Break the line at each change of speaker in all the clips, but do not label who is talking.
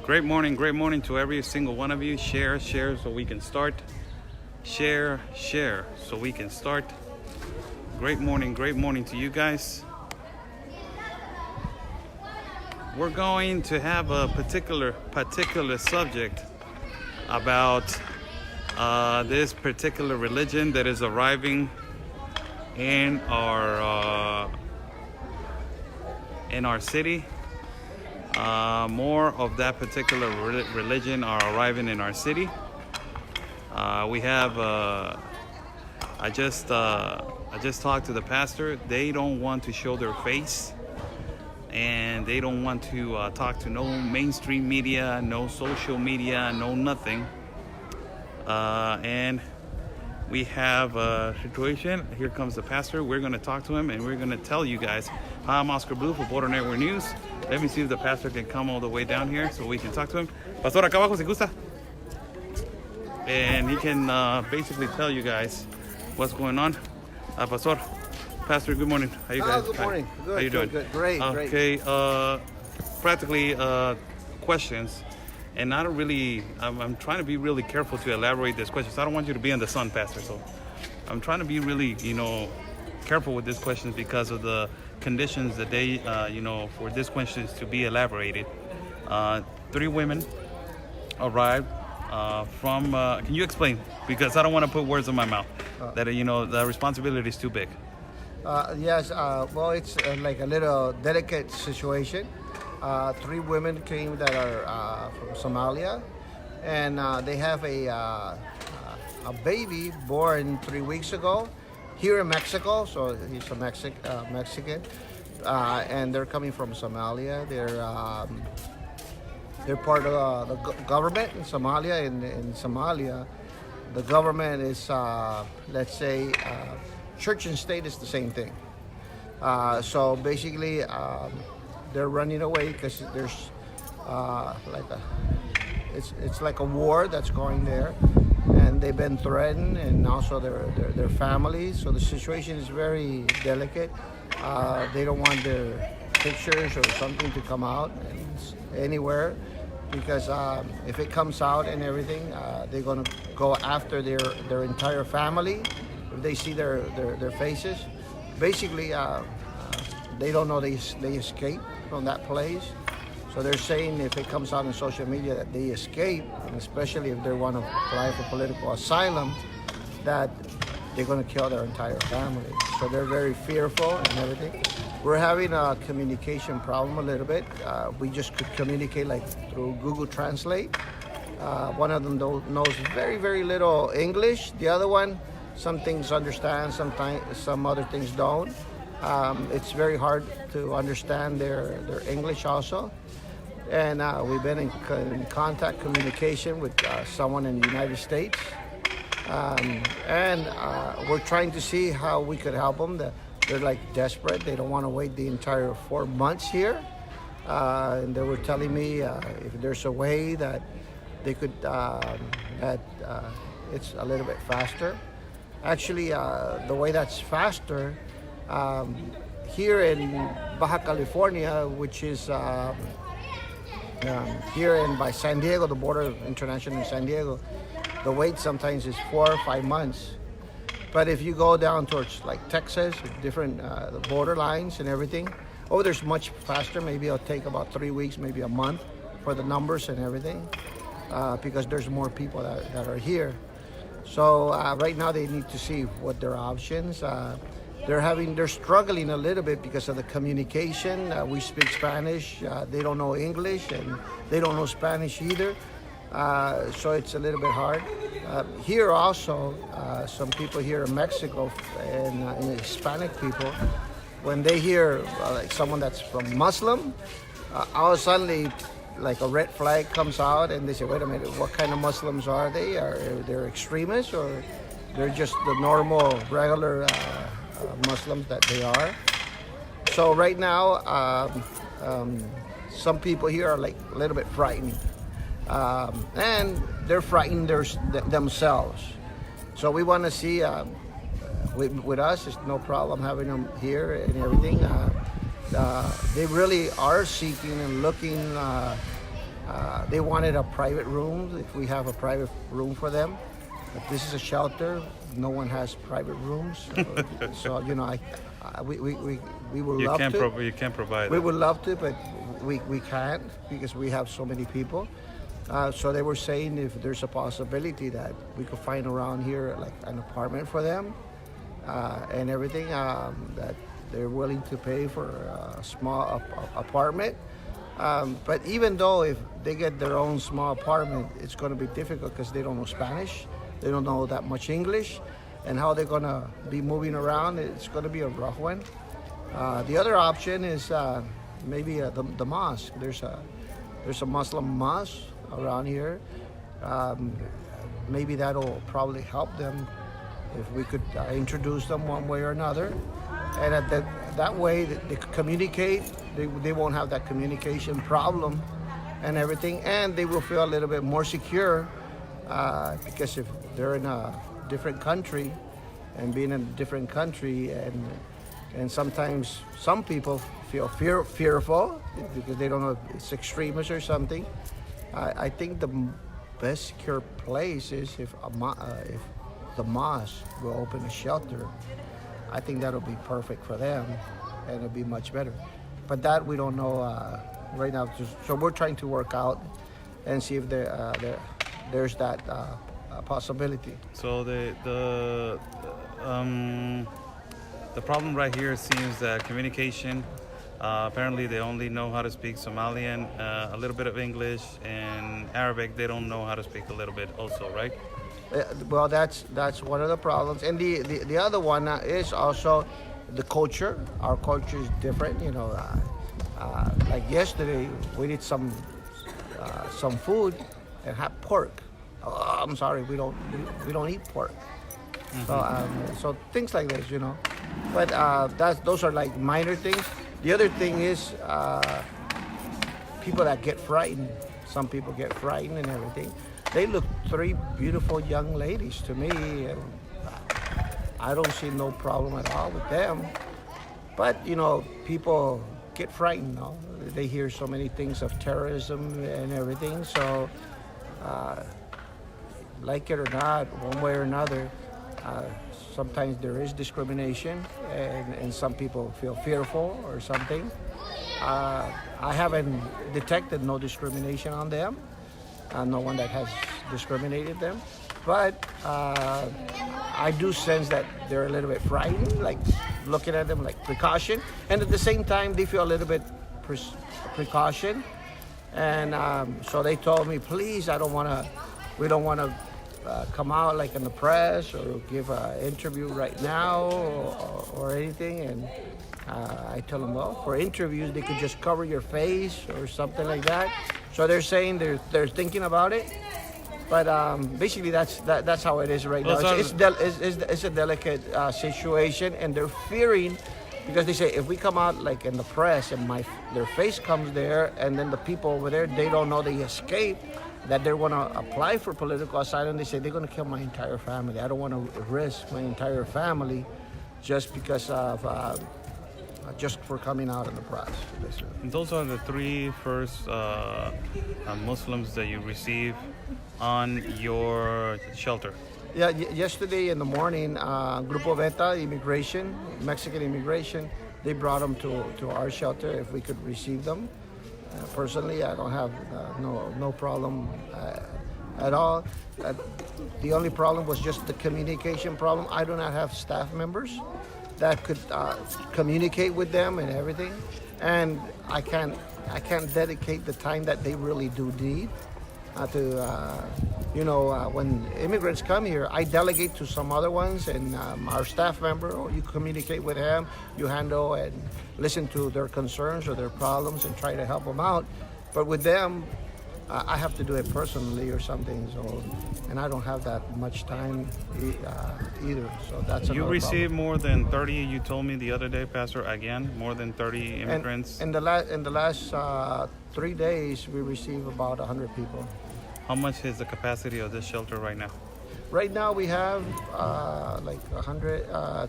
Great morning to every single one of you. Share so we can start. Share so we can start. Great morning to you guys. We're going to have a particular subject about this particular religion that is arriving in our city. More of that particular religion are arriving in our city. We have. I just talked to the pastor. They don't want to show their face, and they don't want to talk to no mainstream media, no social media, no nothing. And we have a situation. Here comes the pastor. We're going to talk to him, and we're going to tell you guys. Hi, I'm Oscar Blue for Border Network News. Let me see if the pastor can come all the way down here so we can talk to him. Pastor, acá abajo si gusta. And he can basically tell you guys what's going on. Pastor, good morning. How you guys?
Good morning. Good.
How you doing?
Good. Great.
Okay. Practically questions. And I don't really, I'm trying to be really careful to elaborate this question. So I don't want you to be in the sun, Pastor. So I'm trying to be really, careful with these questions because of the conditions that they, for these questions to be elaborated. 3 women arrived from, can you explain? Because I don't want to put words in my mouth. That, the responsibility is too big.
Yes. Well, it's like a little delicate situation. 3 women came that are from Somalia, and they have a baby born 3 weeks ago here in Mexico. So he's a Mexican, and they're coming from Somalia. They're part of the government in Somalia. In Somalia, the government is, let's say, church and state is the same thing. So basically, they're running away because there's it's like a war that's going there, and they've been threatened, and also their families. So the situation is very delicate. They don't want their pictures or something to come out anywhere, because if it comes out and everything, they're gonna go after their entire family if they see their faces. Basically, they don't know they escaped from that place. So they're saying if it comes out on social media that they escape, and especially if they want to apply for political asylum, that they're going to kill their entire family. So they're very fearful and everything. We're having a communication problem a little bit. We just could communicate like through Google Translate. One of them knows very, very little English. The other one, some things understand, sometimes some other things don't. It's very hard to understand their English also. And we've been in contact, communication with someone in the United States. And we're trying to see how we could help them. They're like desperate. They don't want to wait the entire 4 months here. And they were telling me if there's a way that they could, it's a little bit faster. Actually, the way that's faster, here in Baja California, which is here by San Diego, the border of international in San Diego, the wait sometimes is 4 or 5 months. But if you go down towards like Texas, different the border lines and everything, there's much faster. Maybe it'll take about 3 weeks, maybe a month for the numbers and everything, because there's more people that are here. So right now they need to see what their options. They're struggling a little bit because of the communication. We speak Spanish. They don't know English, and they don't know Spanish either. So it's a little bit hard. Here also, some people here in Mexico and Hispanic people, when they hear like someone that's from Muslim, all of a sudden like a red flag comes out, and they say, wait a minute, what kind of Muslims are they? Are they extremists, or they're just the normal, regular Muslims that they are? So right now, some people here are like a little bit frightened, and they're frightened themselves. So we want to see, with us, it's no problem having them here and everything. They really are seeking and looking They wanted a private room, if we have a private room for them. But this is a shelter. No one has private rooms. So you know, we would love to.
You can't provide.
We would love to, but we can't because we have so many people. So they were saying if there's a possibility that we could find around here like an apartment for them and everything, that they're willing to pay for a small apartment. But even though if they get their own small apartment, it's going to be difficult because they don't know Spanish, they don't know that much English, and how they're going to be moving around, it's going to be a rough one. The other option is maybe the mosque. There's a Muslim mosque around here. Maybe that'll probably help them if we could introduce them one way or another. And that way they could communicate. They won't have that communication problem and everything, and they will feel a little bit more secure because if they're in a different country and being in a different country, and sometimes some people feel fearful because they don't know if it's extremists or something. I think the best secure place is if the mosque will open a shelter. I think that'll be perfect for them, and it'll be much better. But that we don't know right now. So we're trying to work out and see if there's that possibility.
So the problem right here seems that communication. Apparently, they only know how to speak Somalian, a little bit of English, and Arabic. They don't know how to speak a little bit, also, right?
Well, that's one of the problems, and the other one is also the culture. Our culture is different, you know. Like yesterday, we did some food and had pork. Oh, I'm sorry, we don't eat pork. Mm-hmm. So things like this, you know. But those are like minor things. The other thing is people that get frightened. Some people get frightened and everything. They look three beautiful young ladies to me, and I don't see no problem at all with them. But you know, people get frightened. No? They hear so many things of terrorism and everything. So, like it or not, one way or another, sometimes there is discrimination, and some people feel fearful or something. I haven't detected no discrimination on them. No one that has discriminated them, but I do sense that they're a little bit frightened, like looking at them like precaution, and at the same time they feel a little bit precaution, and so they told me, please, we don't want to come out like in the press or give an interview right now or anything, and I tell them, well, for interviews they could just cover your face or something like that. So they're saying they're thinking about it, but basically that's how it is right now. It's a delicate situation, and they're fearing because they say if we come out like in the press and their face comes there, and then the people over there, they don't know they escaped, that they're going to apply for political asylum. They say they're going to kill my entire family. I don't want to risk my entire family just because of just for coming out in the press.
Those are the three first Muslims that you receive on your shelter.
Yeah, yesterday in the morning, Grupo Beta Immigration, Mexican Immigration, they brought them to our shelter if we could receive them. Personally, I don't have no problem at all. The only problem was just the communication problem. I do not have staff members that could communicate with them and everything, and I can't dedicate the time that they really do need when immigrants come here, I delegate to some other ones, and our staff member, you communicate with them, you handle and listen to their concerns or their problems and try to help them out. But with them, I have to do it personally or something, and I don't have that much time either. So that's
you receive
problem.
More than 30. You told me the other day, Pastor, again, more than 30 immigrants.
And in the last 3 days, we receive about 100 people.
How much is the capacity of this shelter right now?
Right now we have like 100,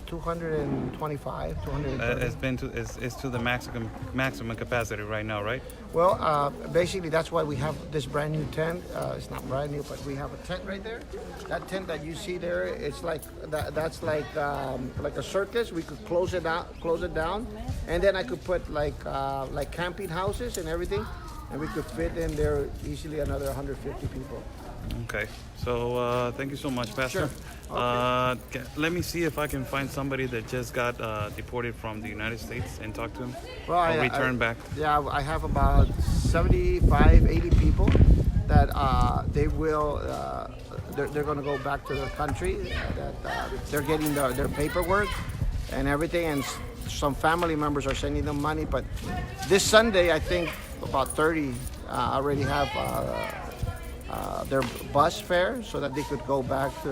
225, 230.
It's to the maximum capacity right now, right?
Well, basically that's why we have this brand new tent. It's not brand new, but we have a tent right there. That tent that you see there, it's like that's like a circus. We could close it down, and then I could put like camping houses and everything, and we could fit in there easily another 150 people.
Okay, so thank you so much, Pastor.
Sure. Okay.
Let me see if I can find somebody that just got deported from the United States and talk to him.
Well,
I'll return back.
Yeah, I have about 75, 80 people that they will, they're going to go back to their country, that they're getting their paperwork and everything, and some family members are sending them money. But this Sunday, I think about 30 already have their bus fare so that they could go back to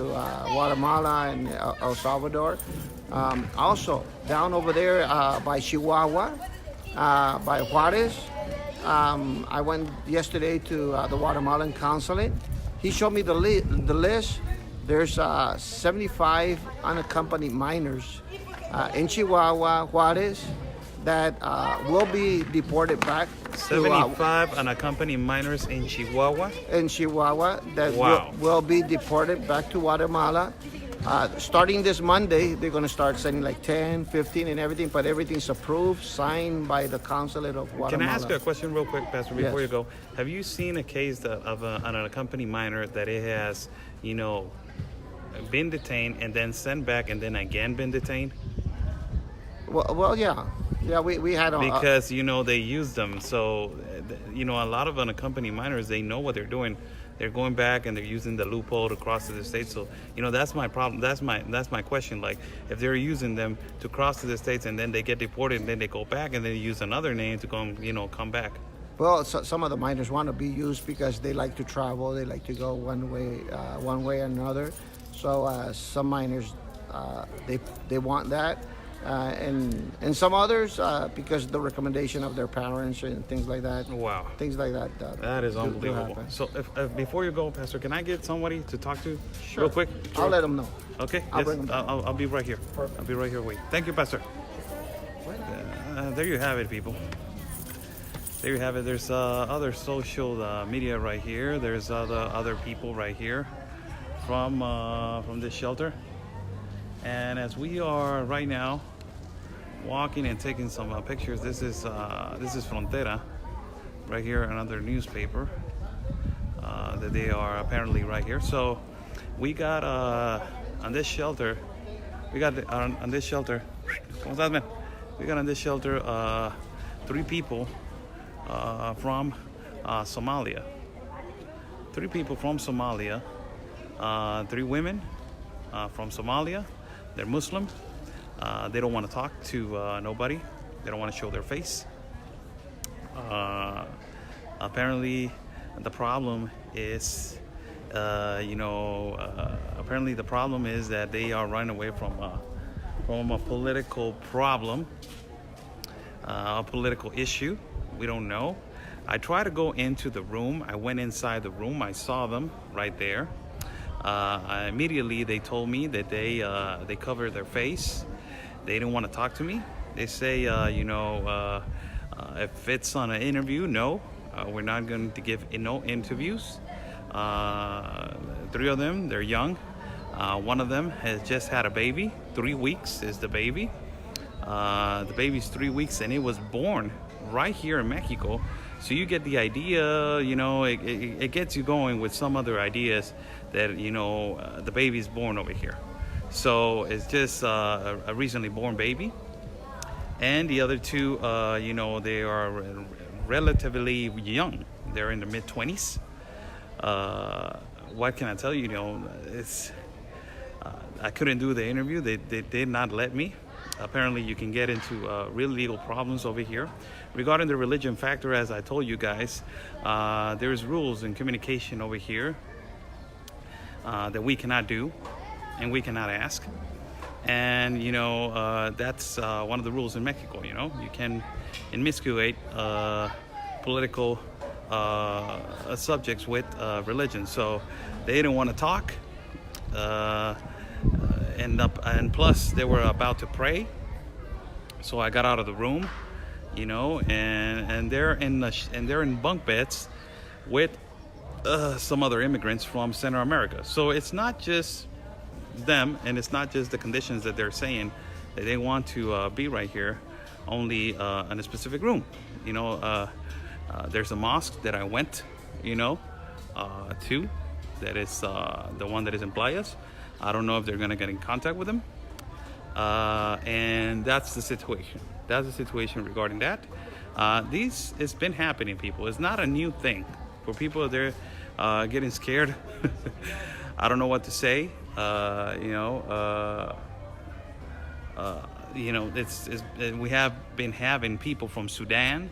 Guatemala and El Salvador. Also, down over there by Chihuahua, by Juarez, I went yesterday to the Guatemalan consulate. He showed me the list. There's 75 unaccompanied minors in Chihuahua, Juarez, that will be deported back.
75 unaccompanied minors in Chihuahua?
In Chihuahua, that
wow.
will be deported back to Guatemala. Starting this Monday, they're going to start sending like 10, 15 and everything, but everything's approved, signed by the consulate of Guatemala.
Can I ask you a question real quick, Pastor, before
Yes.
you go? Have you seen a case of an unaccompanied minor that it has, been detained and then sent back and then again been detained?
Well, yeah. Yeah, we had
because they use them. So a lot of unaccompanied minors, they know what they're doing. They're going back and they're using the loophole to cross to the States. So that's my problem. That's my question. Like, if they're using them to cross to the States and then they get deported and then they go back and they use another name to come back. Well,
some of the minors want to be used because they like to travel. They like to go one way or another. So some minors they want that. And some others because the recommendation of their parents and things like that.
Wow.
Things like that.
That is unbelievable. So if before you go, Pastor, can I get somebody to talk to?
Sure.
Real quick?
I'll let them know.
Okay.
I'll bring them.
I'll be right here.
Perfect.
I'll be right here. Wait. Thank you, Pastor. There you have it, people. There you have it. There's other social media right here. There's other people right here from this shelter. And as we are right now walking and taking some pictures, this is Frontera right here, another newspaper that they are apparently right here. So we got on this shelter, we got on this shelter 3 people from Somalia. 3 people from Somalia, 3 women from Somalia. They're Muslim. They don't want to talk to nobody. They don't want to show their face. Apparently, the problem is, apparently the problem is that they are running away from a political problem, a political issue. We don't know. I tried to go into the room. I went inside the room. I saw them right there. Immediately they told me that they covered their face. They didn't want to talk to me. They say, if it's on an interview, no, we're not going to give no interviews. 3 of them, they're young. One of them has just had a baby. 3 weeks is the baby. The baby's 3 weeks and it was born right here in Mexico. So you get the idea, it gets you going with some other ideas that, the baby's born over here. So it's just a recently born baby. And the other 2, they are relatively young. They're in their mid-20s. What can I tell you? It's I couldn't do the interview. They did not let me. Apparently, you can get into real legal problems over here. Regarding the religion factor, as I told you guys, there's rules in communication over here that we cannot do and we cannot ask. And, that's one of the rules in Mexico, You can inmiscuate political subjects with religion. So they didn't want to talk. and plus they were about to pray. So I got out of the room, you know, and they're in bunk beds with some other immigrants from Central America. So it's not just them, and it's not just the conditions that they're saying that they want to be right here, only in a specific room. You know, there's a mosque that I went, you know, to, that is the one that is in Playas. I don't know if they're gonna get in contact with them, and that's the situation. That's the situation regarding that. It's been happening, people. It's not a new thing. For people, they're getting scared. I don't know what to say. We have been having people from Sudan,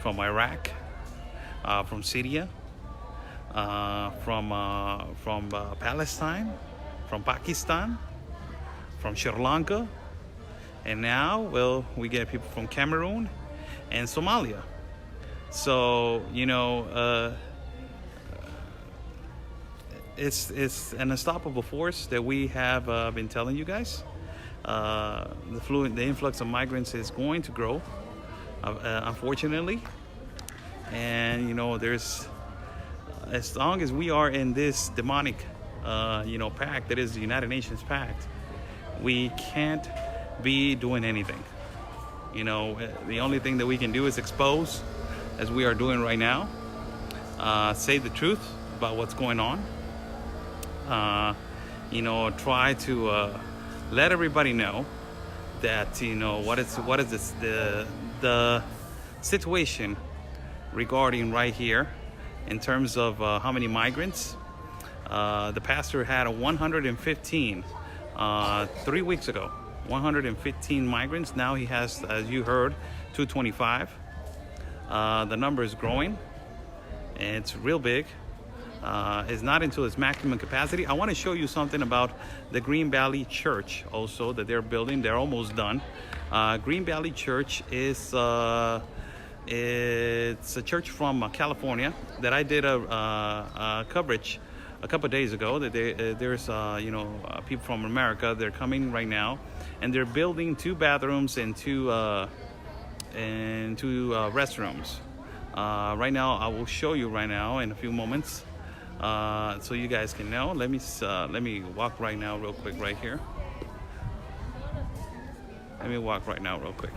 from Iraq, from Syria, from Palestine, from Pakistan, from Sri Lanka, and now, well, we get people from Cameroon and Somalia. So, you know, it's an unstoppable force that we have been telling you guys. The influx of migrants is going to grow, unfortunately. And, you know, as long as we are in this demonic, pact that is the United Nations pact, we can't be doing anything. You know, the only thing that we can do is expose, as we are doing right now, say the truth about what's going on. Try to let everybody know that, you know, what is the situation regarding right here in terms of how many migrants. The pastor had 115 3 weeks ago. 115 migrants. Now he has, as you heard, 225. The number is growing, and it's real big. It's not into its maximum capacity. I want to show you something about the Green Valley Church also that they're building. They're almost done. Green Valley Church is it's a church from California that I did a coverage a couple of days ago. That there's people from America. They're coming right now, and they're building 2 bathrooms and two restrooms. Right now, I will show you right now in a few moments, so you guys can know. Let me walk right now, real quick, right here. Let me walk right now, real quick.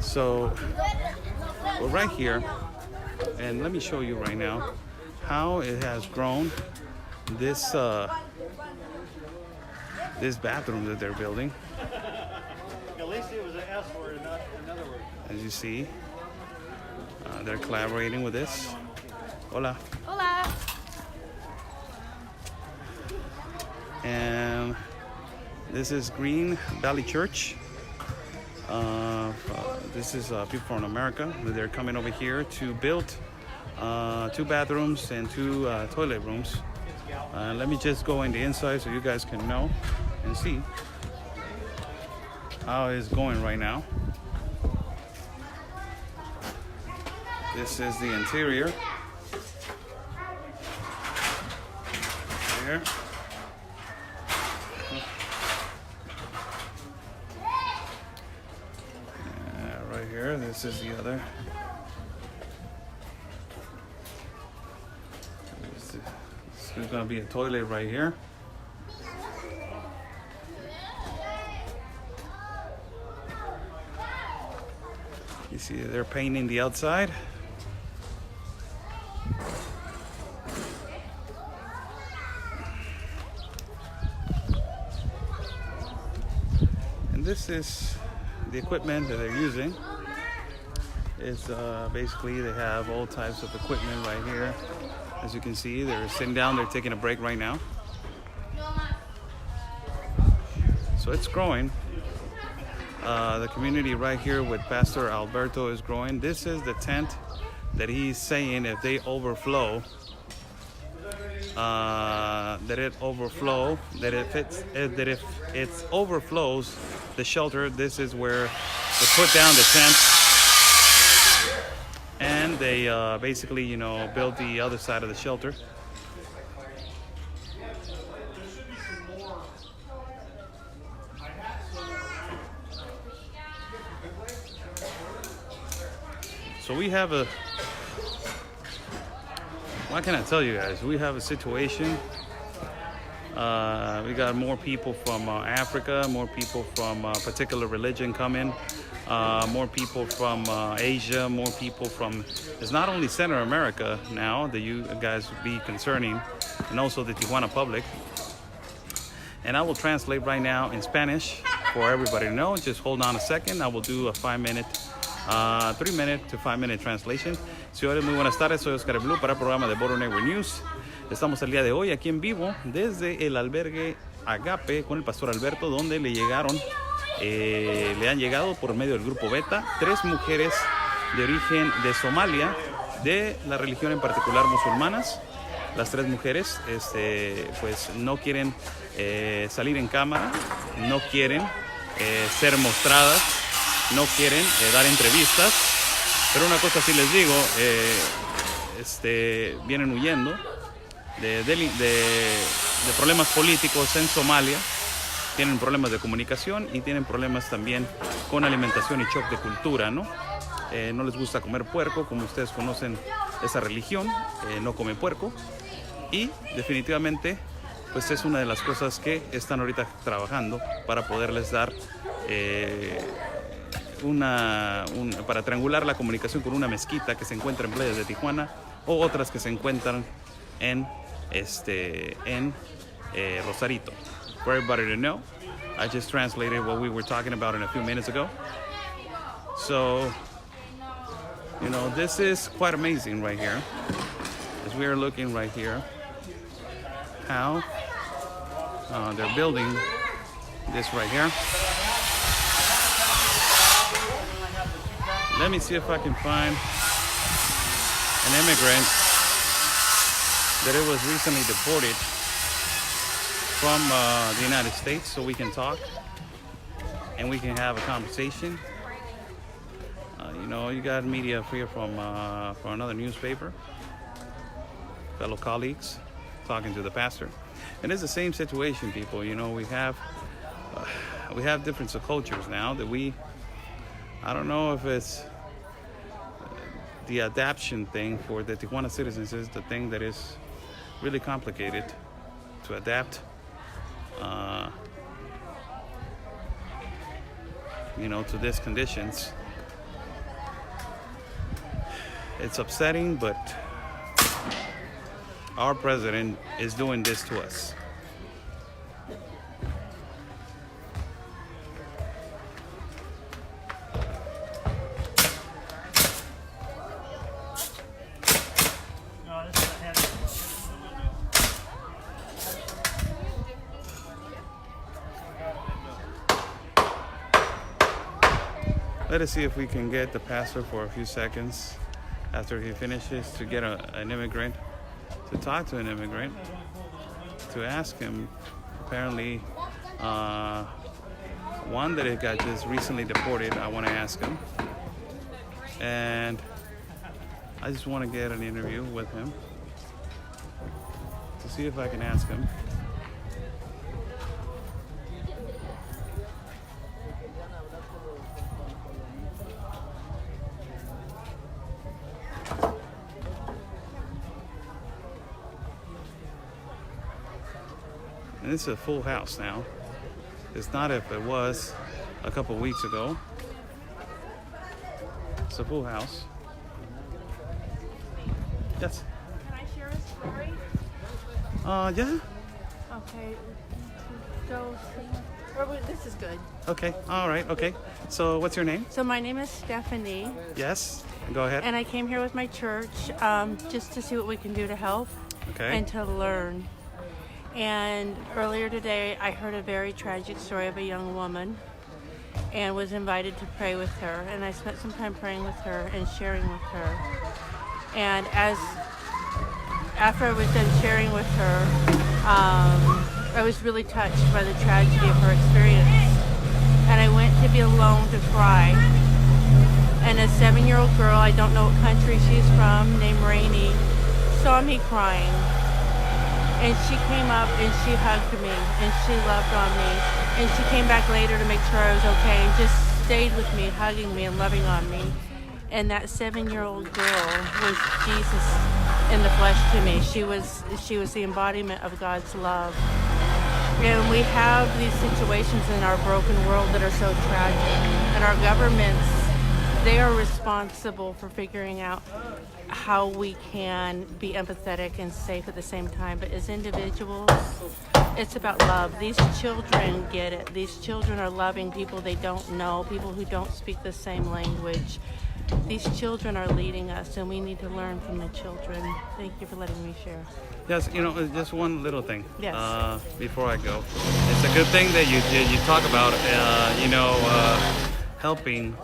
So we're right here, and let me show you right now how it has grown. This bathroom that they're building.
At least it was an S word, not another word.
As you see, they're collaborating with this. Hola.
Hola.
And this is Green Valley Church. This is people from America. They're coming over here to build 2 bathrooms and 2 toilet rooms. Let me just go in the inside so you guys can know and see how it's going right now. This is the interior. There. Right here, this is the other. There's gonna be a toilet right here. You see they're painting the outside. And this is the equipment that they're using. It's basically they have all types of equipment right here. As you can see, they're sitting down, they're taking a break right now. So it's growing. The community right here with Pastor Alberto is growing. This is the tent that he's saying if they overflow, that it overflow, that if it overflows the shelter, this is where they put down the tent and they basically, you know, build the other side of the shelter. So we have a, what can I tell you guys? We have a situation. We got more people from Africa, more people from a particular religion coming, more people from Asia, more people from, it's not only Central America now that you guys be concerning, and also the Tijuana public. And I will translate right now in Spanish for everybody to know. Just hold on a second. I will do a 3-minute to 5-minute translation. Señores, muy buenas tardes. Soy Oscar Blue para el programa de Border Network News. Estamos el día de hoy aquí en vivo desde el albergue Agape con el pastor Alberto, donde le han llegado por medio del grupo Beta 3 mujeres de origen de Somalia, de la religión en particular musulmanas. Las 3 mujeres pues no quieren salir en cámara, no quieren ser mostradas, no quieren dar entrevistas, pero una cosa sí les digo, vienen huyendo de problemas políticos en Somalia, tienen problemas de comunicación y tienen problemas también con alimentación y shock de cultura, ¿no? No les gusta comer puerco, como ustedes conocen esa religión, no come puerco, y definitivamente pues es una de las cosas que están ahorita trabajando para poderles dar para triangular la comunicación con una mezquita que se encuentra en playas de Tijuana o otras que se encuentran en Rosarito. For everybody to know, I just translated what we were talking about a few minutes ago. So, you know, this is quite amazing right here, as we are looking right here how they're building this right here. Let me see if I can find an immigrant that it was recently deported from the United States, so we can talk and we can have a conversation. You know, you got media here from another newspaper, fellow colleagues talking to the pastor, and it's the same situation, people. You know, we have different cultures now that I don't know if it's the adaptation thing for the Tijuana citizens is the thing that is really complicated to adapt. You know, to these conditions. It's upsetting, but our president is doing this to us. Let us see if we can get the pastor for a few seconds after he finishes to get an immigrant, to talk to an immigrant, to ask him, apparently, one that got just recently deported, I want to ask him. And I just want to get an interview with him to see if I can ask him. And this is a full house now. It's not if it was a couple weeks ago. It's a full house. Yes.
Can I share a story?
Yeah.
Okay. This is good.
Okay. All right. Okay. So what's your name?
So my name is Stephanie,
Yes. Go ahead.
and I came here with my church just to see what we can do to help
Okay.
and to learn. And earlier today, I heard a very tragic story of a young woman and was invited to pray with her. And I spent some time praying with her and sharing with her. And as after I was done sharing with her, I was really touched by the tragedy of her experience. And I went to be alone to cry. And a 7-year-old girl, I don't know what country she's from, named Rainey, saw me crying. And she came up and she hugged me and she loved on me. And she came back later to make sure I was okay and just stayed with me, hugging me and loving on me. And that 7-year-old girl was Jesus in the flesh to me. She was the embodiment of God's love. And we have these situations in our broken world that are so tragic. And our governments, they are responsible for figuring out how we can be empathetic and safe at the same time. But as individuals, it's about love. These children get it. These children are loving people they don't know, people who don't speak the same language. These children are leading us, and we need to learn from the children. Thank you for letting me share.
Yes, just one little thing.
Yes.
Before I go, it's a good thing that you talk about, helping,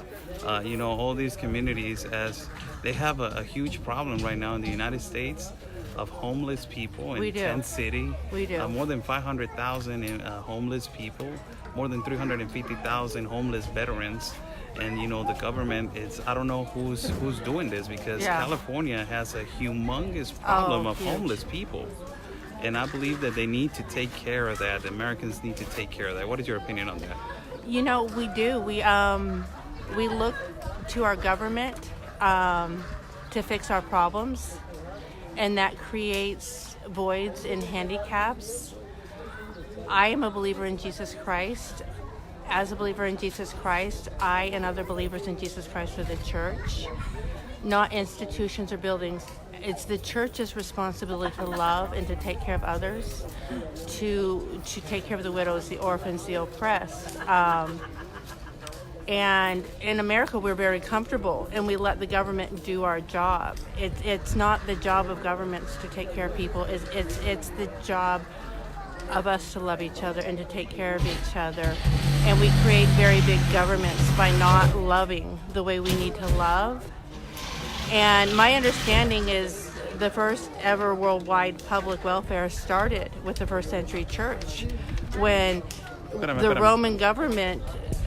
all these communities, as they have a huge problem right now in the United States of homeless people in tent city.
We do.
More than 500,000 homeless people, more than 350,000 homeless veterans. And the government, I don't know who's doing this, because California has a humongous problem of homeless people. And I believe that they need to take care of that. The Americans need to take care of that. What is your opinion on that?
We do. We look to our government to fix our problems, and that creates voids and handicaps. I am a believer in Jesus Christ. As a believer in Jesus Christ, I and other believers in Jesus Christ are the church, not institutions or buildings. It's the church's responsibility to love and to take care of others, to take care of the widows, the orphans, the oppressed. And in America, we're very comfortable, and we let the government do our job. It's not the job of governments to take care of people. It's the job of us to love each other and to take care of each other. And we create very big governments by not loving the way we need to love. And my understanding is the first ever worldwide public welfare started with the first century church, when the Roman government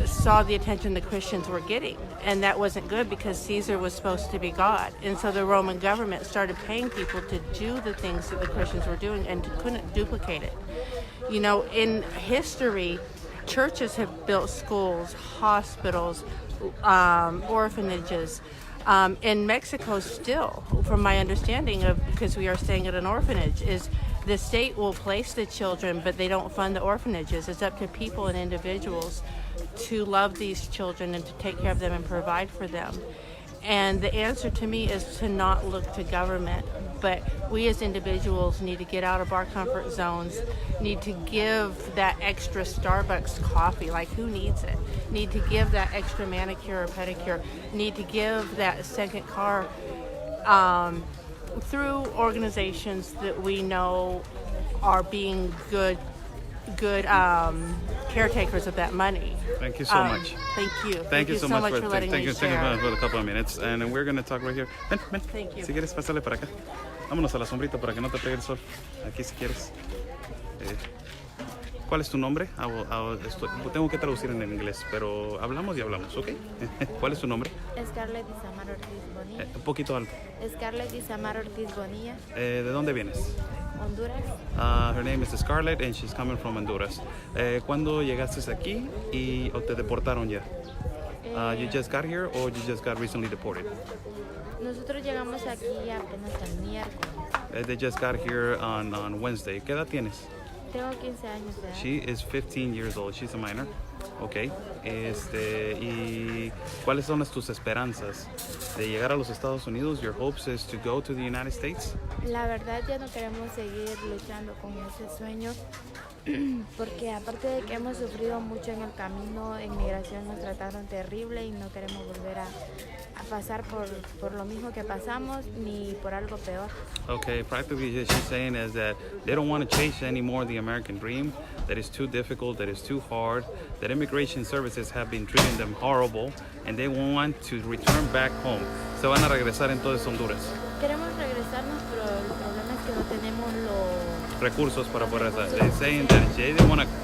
saw the attention the Christians were getting, and that wasn't good because Caesar was supposed to be God. And so the Roman government started paying people to do the things that the Christians were doing and couldn't duplicate it. In history, churches have built schools, hospitals, orphanages. In Mexico still, from my understanding because we are staying at an orphanage, is the state will place the children, but they don't fund the orphanages. It's up to people and individuals to love these children and to take care of them and provide for them. And the answer to me is to not look to government, but we as individuals need to get out of our comfort zones, need to give that extra Starbucks coffee, like who needs it? Need to give that extra manicure or pedicure, need to give that second car through organizations that we know are being good caretakers of that money.
Thank you so much.
Thank you.
Thank you so much
for letting me share.
for a couple of minutes. And we're going to talk right here. Ven.
Thank you.
Si quieres, pásale para acá. Vámonos a la sombrita para que no te pegue el sol. Aquí si quieres. ¿Cuál es tu nombre? Tengo que traducir en el inglés, pero hablamos y hablamos, ¿ok? ¿Cuál es tu nombre?
Scarlett Isamar Ortiz Bonilla.
Un poquito alto.
Scarlett Isamar Ortiz Bonilla,
¿De dónde vienes?
Honduras.
Her name is Scarlett and she's coming from Honduras. ¿Cuándo llegaste aquí o te deportaron ya? You just got here or you just got recently deported?
Nosotros llegamos aquí apenas el miércoles.
They just got here on Wednesday. ¿Qué edad tienes?
Tengo 15 años de edad.
She is 15 years old. She's a minor. Okay. ¿Y cuáles son tus esperanzas de llegar a los Estados Unidos? Your hopes is to go to the United States?
La verdad ya no queremos seguir luchando con ese sueño porque aparte de que hemos sufrido mucho en el camino, en migración nos trataron terrible y no queremos volver a pasar por lo mismo que pasamos ni por algo peor.
Okay, practically what she's saying is that they don't want to chase anymore the American dream, that is too difficult, that is too hard, that immigration services have been treating them horrible, and they want to return back home. Se van a regresar entonces a Honduras.
Queremos regresarnos, pero el problema es que no tenemos los
recursos para poder hacer. They're saying that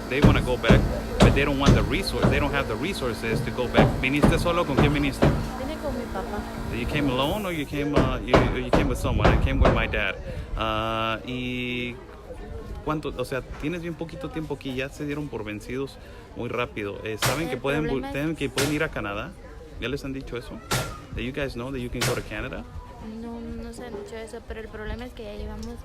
they wanna go back, but they don't want the resource. They don't have the resources to go back. ¿Viniste solo? ¿Con quién viniste?
Vine con mi papá.
You came alone or you came you came with someone? I came with my dad. Y cuánto, o sea, tienes bien poquito tiempo aquí, ya se dieron por vencidos muy rápido. Saben que pueden ir a Canadá. ¿Ya les han dicho eso? That you guys know that you can go to Canada?
No se han dicho eso, pero el problema es que ya llevamos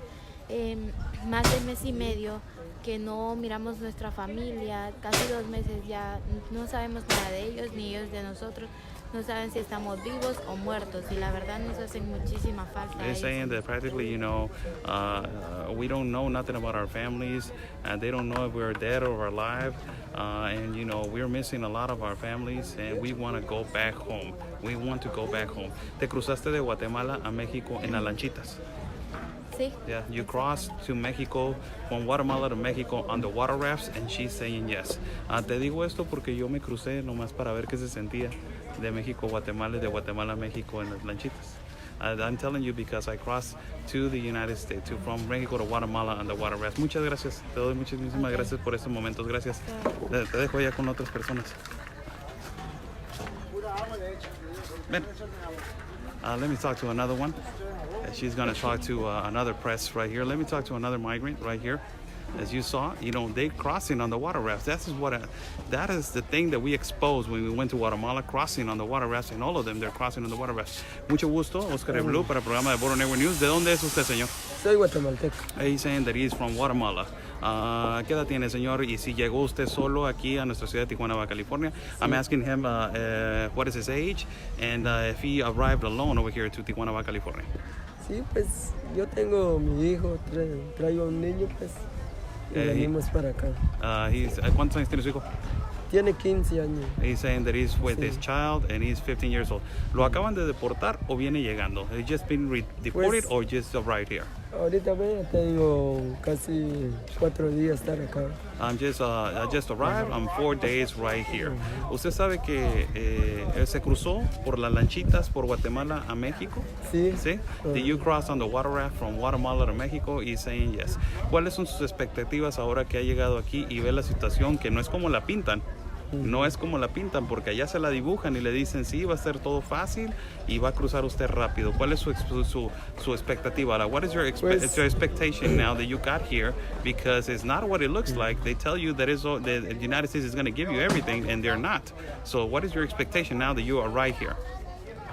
más de mes y medio que no miramos nuestra familia, casi 2 meses ya, no sabemos nada de ellos ni ellos de nosotros, no saben si estamos vivos o muertos y la verdad nos hacen muchísima falta.
They're saying that practically, we don't know nothing about our families, and they don't know if we're dead or alive, and we're missing a lot of our families, and we want to go back home. We want to go back home. Te cruzaste de Guatemala a México en las lanchitas.
Sí.
Yeah, you crossed to Mexico, from Guatemala to Mexico on the water rafts, and she's saying yes. Te digo esto porque yo me crucé nomás para ver qué se sentía de México a Guatemala y de Guatemala a México en las lanchitas. I'm telling you because I crossed to the United States, from Mexico to Guatemala on the water rafts. Muchas gracias, te doy muchísimas gracias por estos momentos, gracias. Te dejo ya con otras personas. Ven. Let me talk to another one. She's going to talk to another press right here. Let me talk to another migrant right here. As you saw, they crossing on the water rafts. That is the thing that we exposed when we went to Guatemala, crossing on the water rafts, and all of them, they're crossing on the water rafts. Mucho gusto, Oscar Blue, para el programa de Border Network News. ¿De dónde es usted, señor?
Soy guatemalteco.
He's saying that he's from Guatemala. ¿Qué edad tiene, señor? Y si llegó usted solo aquí a nuestra ciudad de Tijuana, Baja California. I'm asking him what is his age and if he arrived alone over here to Tijuana, Baja California.
Sí, pues yo tengo mi hijo, traigo un niño, pues, y venimos para acá.
¿Cuántos años tiene su hijo?
Tiene 15 años.
He's saying that he's with his child and he's 15 years old. ¿Lo acaban de deportar o viene llegando? Has just been deported or just arrived here?
Ahorita tengo casi 4 días estar acá.
I just arrived. I'm 4 days right here. ¿Usted sabe que se cruzó por las lanchitas por Guatemala a México?
Sí.
¿Sí? Did you cross on the water raft from Guatemala to México? He's saying yes. ¿Cuáles son sus expectativas ahora que ha llegado aquí y ve la situación que no es como la pintan? No es como la pintan porque allá se la dibujan y le dicen sí, va a ser todo fácil y va a cruzar usted rápido. ¿Cuál es su expectativa? What is your expectation now that you got here? Because it's not what it looks like. They tell you that the United States is going to give you everything and they're not. So what is your expectation now that you are right here?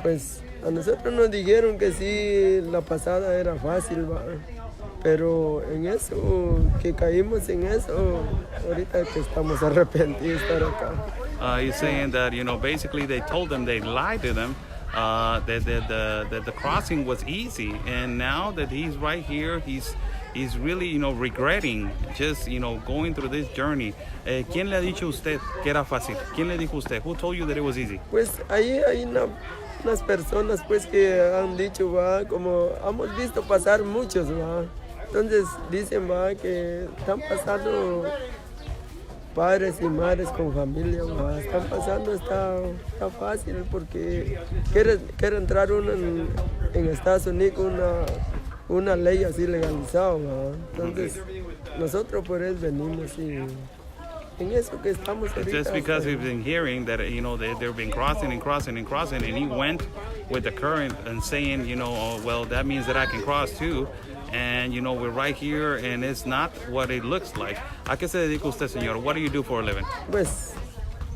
Pues a nosotros nos dijeron que sí, la pasada era fácil, ¿va? Pero en eso, que caímos en eso, ahorita que estamos arrepentidos de estar acá.
He's saying that, basically they told them, they lied to them, that the crossing was easy. And now that he's right here, he's really, regretting just, going through this journey. ¿Quién le ha dicho a usted que era fácil? ¿Quién le dijo a usted? Who told you that it was easy?
Pues ahí hay unas personas pues que han dicho, va, como hemos visto pasar muchos, va. Entonces dicen, va, que están pasando padres y madres con familia, va. Están pasando, está fácil porque quiere entrar uno en Estados Unidos con una ley así legalizada, va. Entonces nosotros por eso venimos y en eso que estamos ahorita.
Just because we've been hearing that, they've been crossing and he went with the current and saying, oh, well, that means that I can cross too. And, we're right here and it's not what it looks like. ¿A qué se dedica usted, señor? What do you do for a living?
Pues,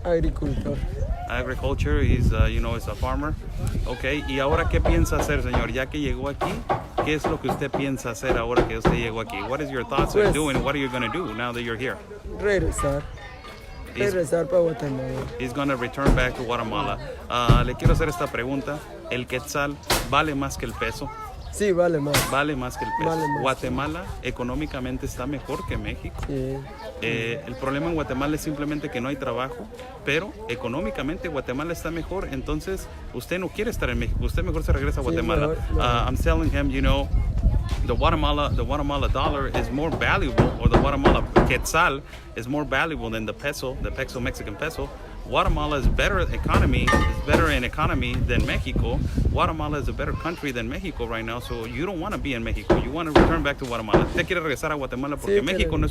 agricultor.
Agriculture, is a farmer. Okay, ¿y ahora qué piensa hacer, señor? Ya que llegó aquí, ¿qué es lo que usted piensa hacer ahora que usted llegó aquí? What is your thoughts on doing? What are you going to do now that you're here?
Regresar para Guatemala.
He's going to return back to Guatemala. Le quiero hacer esta pregunta. ¿El quetzal vale más que el peso?
Sí, vale más.
Vale más que el peso.
Vale más.
Guatemala económicamente está mejor que México.
Sí.
El problema en Guatemala es simplemente que no hay trabajo, pero económicamente Guatemala está mejor. Entonces, usted no quiere estar en México. Usted mejor se regresa a Guatemala.
Mejor.
I'm telling him, the Guatemala dollar is more valuable, or the Guatemala quetzal is more valuable than the peso Mexican peso. Guatemala is better in economy than Mexico. Guatemala is a better country than Mexico right now, so you don't want to be in Mexico. You want to return back to Guatemala. Usted quiere regresar a Guatemala porque
Sí,
México no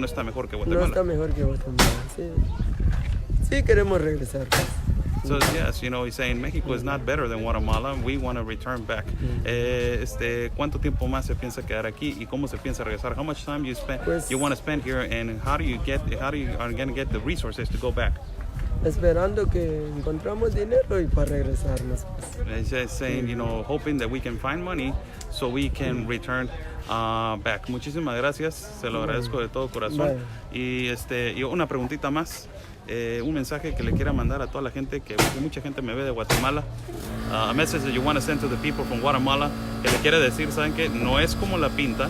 está mejor que
No
Guatemala.
está mejor que Guatemala, sí. Sí queremos regresar. Pues.
So yes, he's saying Mexico is not better than Guatemala. We want to return back. ¿Cuánto tiempo más se piensa quedar aquí y cómo se piensa regresar? How much time you want to spend here, and how are you going to get the resources to go back?
Esperando que encontramos dinero y para regresarnos. Pues.
It's saying, hoping that we can find money so we can return back. Muchísimas gracias, se lo agradezco de todo corazón. Y una preguntita más. Un mensaje que le quiera mandar a toda la gente, que mucha gente me ve de Guatemala. A message that you want to send to the people from Guatemala, que le quiere decir, ¿saben qué? No es como la pinta.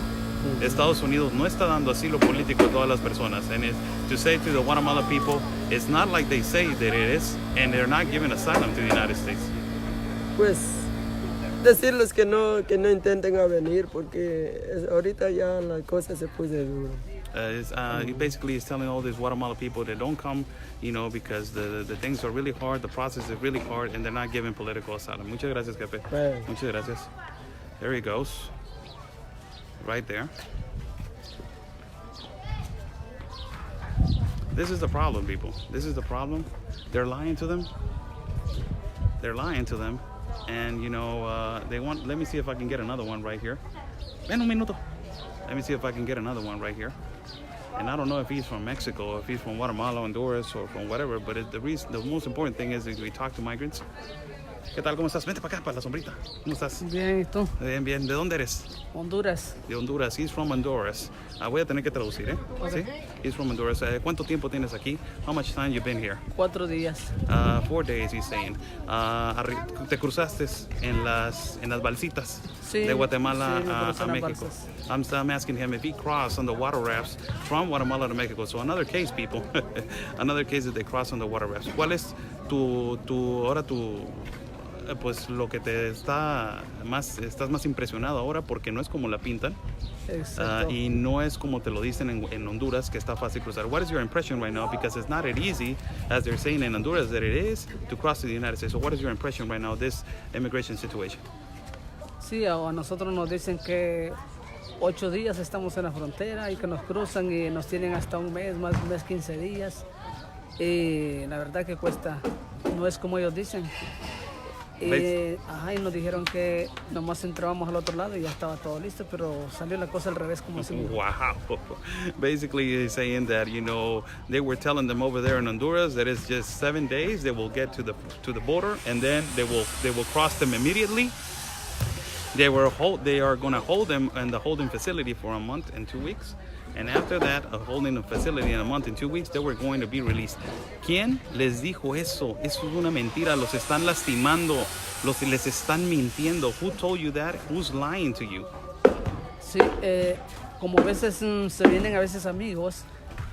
Estados Unidos no está dando asilo político a todas las personas. And to say to the Guatemala people, it's not like they say that it is, and they're not giving asylum to the United States.
Pues decirles que no intenten a venir porque ahorita ya la cosa se puso duro.
He basically is telling all these Guatemala people that don't come, because the things are really hard, the process is really hard, and they're not giving political asylum. Muchas gracias, Agape. Muchas gracias. There he goes. Right there. This is the problem, people. This is the problem. They're lying to them. And, let me see if I can get another one right here. Ven un minuto. Let me see if I can get another one right here. And I don't know if he's from Mexico, or if he's from Guatemala, Honduras, or from whatever, but the most important thing is that we talk to migrants. ¿Qué tal? ¿Cómo estás? Vente para acá, para la sombrita. ¿Cómo estás?
Bien, ¿y tú?
Bien, bien. ¿De dónde eres?
Honduras.
De Honduras. He's from Honduras. Voy a tener que traducir, ¿eh?
Okay.
¿Sí? He's from Honduras. ¿Cuánto tiempo tienes aquí? How much time you been here?
4 días.
4 days, he's saying. ¿Te cruzaste en las balsitas de Guatemala a México? I'm asking him if he crossed on the water rafts from Guatemala to Mexico. So another case, people. Another case that they crossed on the water rafts. ¿Cuál es pues lo que estás más impresionado ahora, porque no es como la pintan? Y no es como te lo dicen en Honduras, que está fácil cruzar. What is your impression right now? Because it's not as easy as they're saying in Honduras that it is to cross to the United States. So what is your impression right now of this immigration situation?
Sí, a nosotros nos dicen que 8 días estamos en la frontera y que nos cruzan y nos tienen hasta un mes, más un mes, 15 días. Y la verdad que cuesta, no es como ellos dicen. Y nos dijeron que nomás entrábamos al otro lado y ya estaba todo listo, pero salió la cosa al revés como siempre.
Wow. Basically he's saying that, they were telling them over there in Honduras that it's just 7 days they will get to the border, and then they will cross them immediately. They are going to hold them in the holding facility for a month and 2 weeks. And after that, holding a facility in a month and 2 weeks, they were going to be released. ¿Quién les dijo eso? Eso es una mentira. Los están lastimando. Les están mintiendo. Who told you that? Who's lying to you?
Sí, como a veces se vienen a veces amigos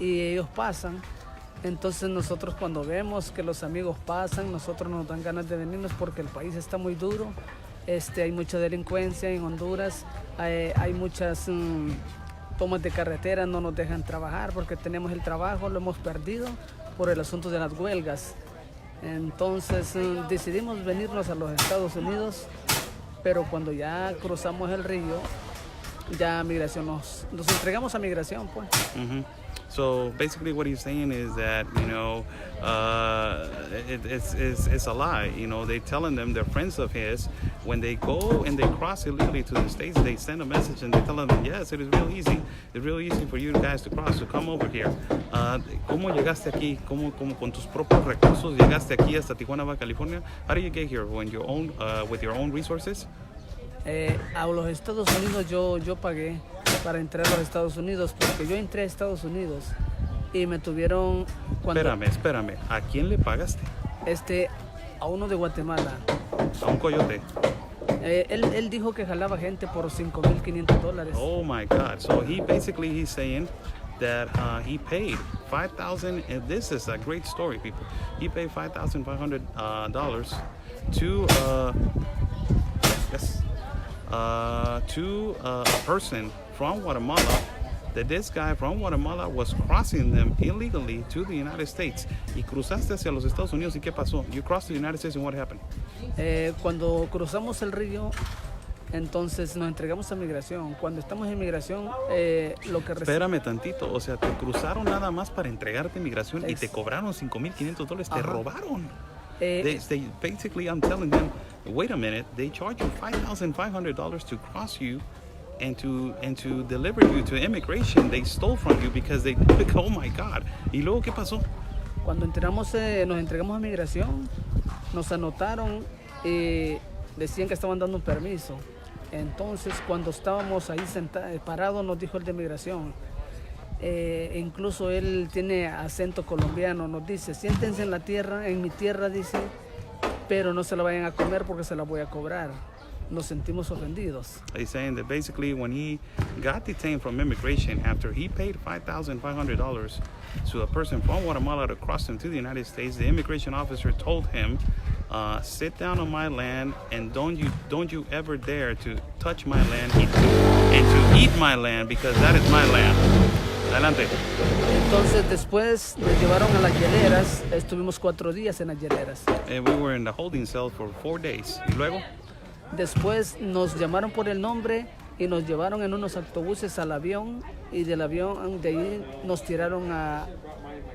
y ellos pasan. Entonces nosotros cuando vemos que los amigos pasan, nosotros nos dan ganas de venirnos porque el país está muy duro. Hay mucha delincuencia en Honduras. Hay muchas... tomas de carretera, no nos dejan trabajar porque tenemos el trabajo, lo hemos perdido por el asunto de las huelgas. Entonces decidimos venirnos a los Estados Unidos, pero cuando ya cruzamos el río, ya migración nos entregamos a migración, pues.
Mm-hmm. So basically what he's saying is that, it's a lie. They're telling them, they're friends of his, when they go and they cross illegally to the States, they send a message and they tell them, yes, it is real easy. It's real easy for you guys to cross, to come over here. ¿Cómo llegaste aquí? ¿Cómo con tus propios recursos llegaste aquí hasta Tijuana, Baja California? How did you get here? With your own resources?
A los Estados Unidos yo pagué para entrar a los Estados Unidos, porque yo entré a Estados Unidos y me tuvieron cuando...
Espérame, ¿a quién le pagaste?
A uno de Guatemala.
¿A un Coyote?
Él dijo que jalaba gente por $5,500.
Oh my God, so he's saying that he paid $5,000, and this is a great story, people. He paid $5,500 to a person from Guatemala that this guy from Guatemala was crossing them illegally to the United States. Y cruzaste hacia los Estados Unidos, ¿y qué pasó? You crossed the United States, and what happened?
Cuando cruzamos el río, entonces nos entregamos a migración. Cuando estamos en migración, lo que
Espérame tantito, o sea, te cruzaron nada más para entregarte migración y te cobraron $5,500, te robaron. They basically, I'm telling them, wait a minute, they charge you $5,500 to cross you and to deliver you to immigration. They stole from you because they, oh my God. ¿Y luego qué pasó?
Cuando nos entregamos a migración, nos anotaron y decían que estaban dando un permiso. Entonces, cuando estábamos ahí parados, nos dijo el de migración, incluso él tiene acento colombiano, nos dice, siéntense en la tierra, en mi tierra, dice, pero no se la vayan a comer porque se la voy a cobrar. Nos sentimos ofendidos.
He's saying that basically when he got detained from immigration after he paid $5,500 to a person from Guatemala to cross him to the United States, the immigration officer told him, sit down on my land and don't you ever dare to touch my land and to eat my land because that is my land. Adelante.
Entonces después nos llevaron a las hieleras, estuvimos 4 días en las hieleras.
And we were in the holding cell for 4 days. Y luego?
Después nos llamaron por el nombre y nos llevaron en unos autobuses al avión y del avión de ahí nos tiraron a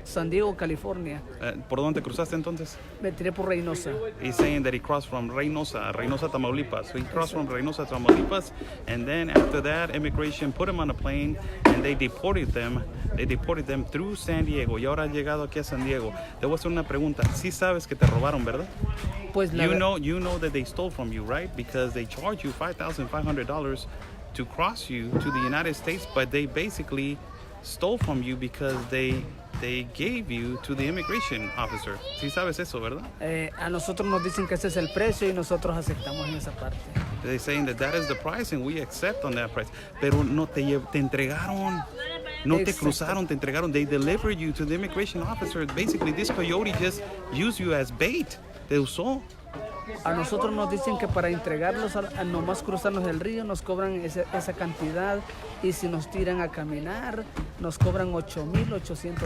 San Diego, California.
¿Por dónde cruzaste entonces?
Me tiré por Reynosa.
He's saying that he crossed from Reynosa, Tamaulipas. So he crossed from Reynosa, Tamaulipas, and then after that, immigration put him on a plane and they deported them. They deported them through San Diego. Y ahora ha llegado aquí a San Diego. Te voy a hacer una pregunta. Sí sabes que te robaron, ¿verdad?
Pues
you know that they stole from you, right? Because they charge you $5,500 to cross you to the United States, but they basically stole from you because they gave you to the immigration officer. Sí sabes eso, ¿verdad?
A nosotros nos dicen que ese es el precio y nosotros aceptamos en esa parte.
They're saying that is the price and we accept on that price. Pero no te entregaron. No te cruzaron, te entregaron. They delivered you to the immigration officer. Basically, this Coyote just used you as bait. Te usó.
A nosotros nos dicen que para entregarlos, a nomás cruzarnos el río, nos cobran esa cantidad y si nos tiran a caminar, nos cobran $8,800.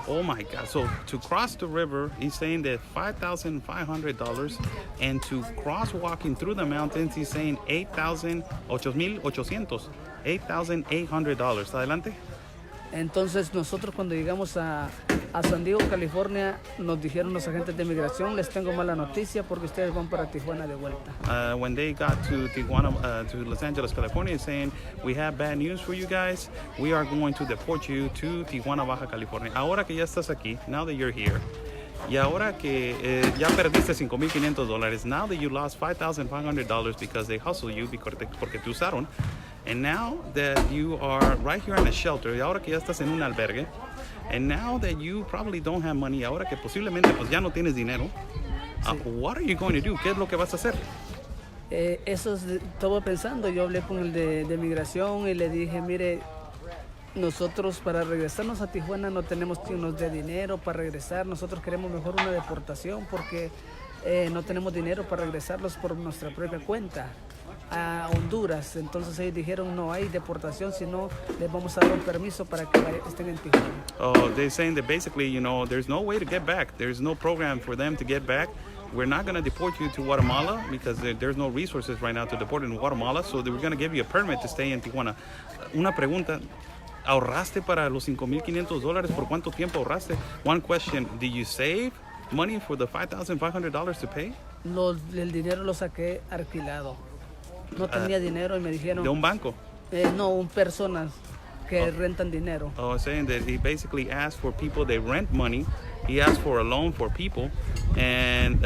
Oh my God. So to cross the river, he's saying that $5,500 and to cross walking through the mountains, he's saying $8,800. $8,800. Adelante.
Entonces nosotros cuando llegamos a San Diego, California, nos dijeron los agentes de migración, les tengo mala noticia porque ustedes van para Tijuana de vuelta.
When they got to Tijuana, to Los Angeles, California, saying, we have bad news for you guys. We are going to deport you to Tijuana, Baja California. Ahora que ya estás aquí, now that you're here, y ahora que ya perdiste $5,500, now that you lost $5,500 because they hustled you, porque te usaron, and now that you are right here in a shelter, y ahora que ya estás en un albergue, and now that you probably don't have money, ahora que posiblemente pues ya no tienes dinero, what are you going to do? ¿Qué es lo que vas a hacer?
Eso estaba pensando, yo hablé con el de migración y le dije, mire, nosotros para regresarnos a Tijuana no tenemos que irnos de dinero para regresar, nosotros queremos mejor una deportación porque no tenemos dinero para regresarlos por nuestra propia cuenta a Honduras. Entonces ellos dijeron no hay deportación, sino les vamos a dar un permiso para que estén en Tijuana.
Oh, they're saying that basically, there's no way to get back. There's no program for them to get back. We're not going to deport you to Guatemala because there's no resources right now to deport in Guatemala. So we're going to give you a permit to stay in Tijuana. Una pregunta. ¿Ahorraste para los $5,500? ¿Por cuánto tiempo ahorraste? One question, did you save money for the $5,500 to pay?
El dinero lo saqué alquilado. No tenía dinero y me dijeron...
¿De un banco?
No, personas que rentan dinero.
Oh, saying that he basically asked for people that rent money. He asked for a loan for people, and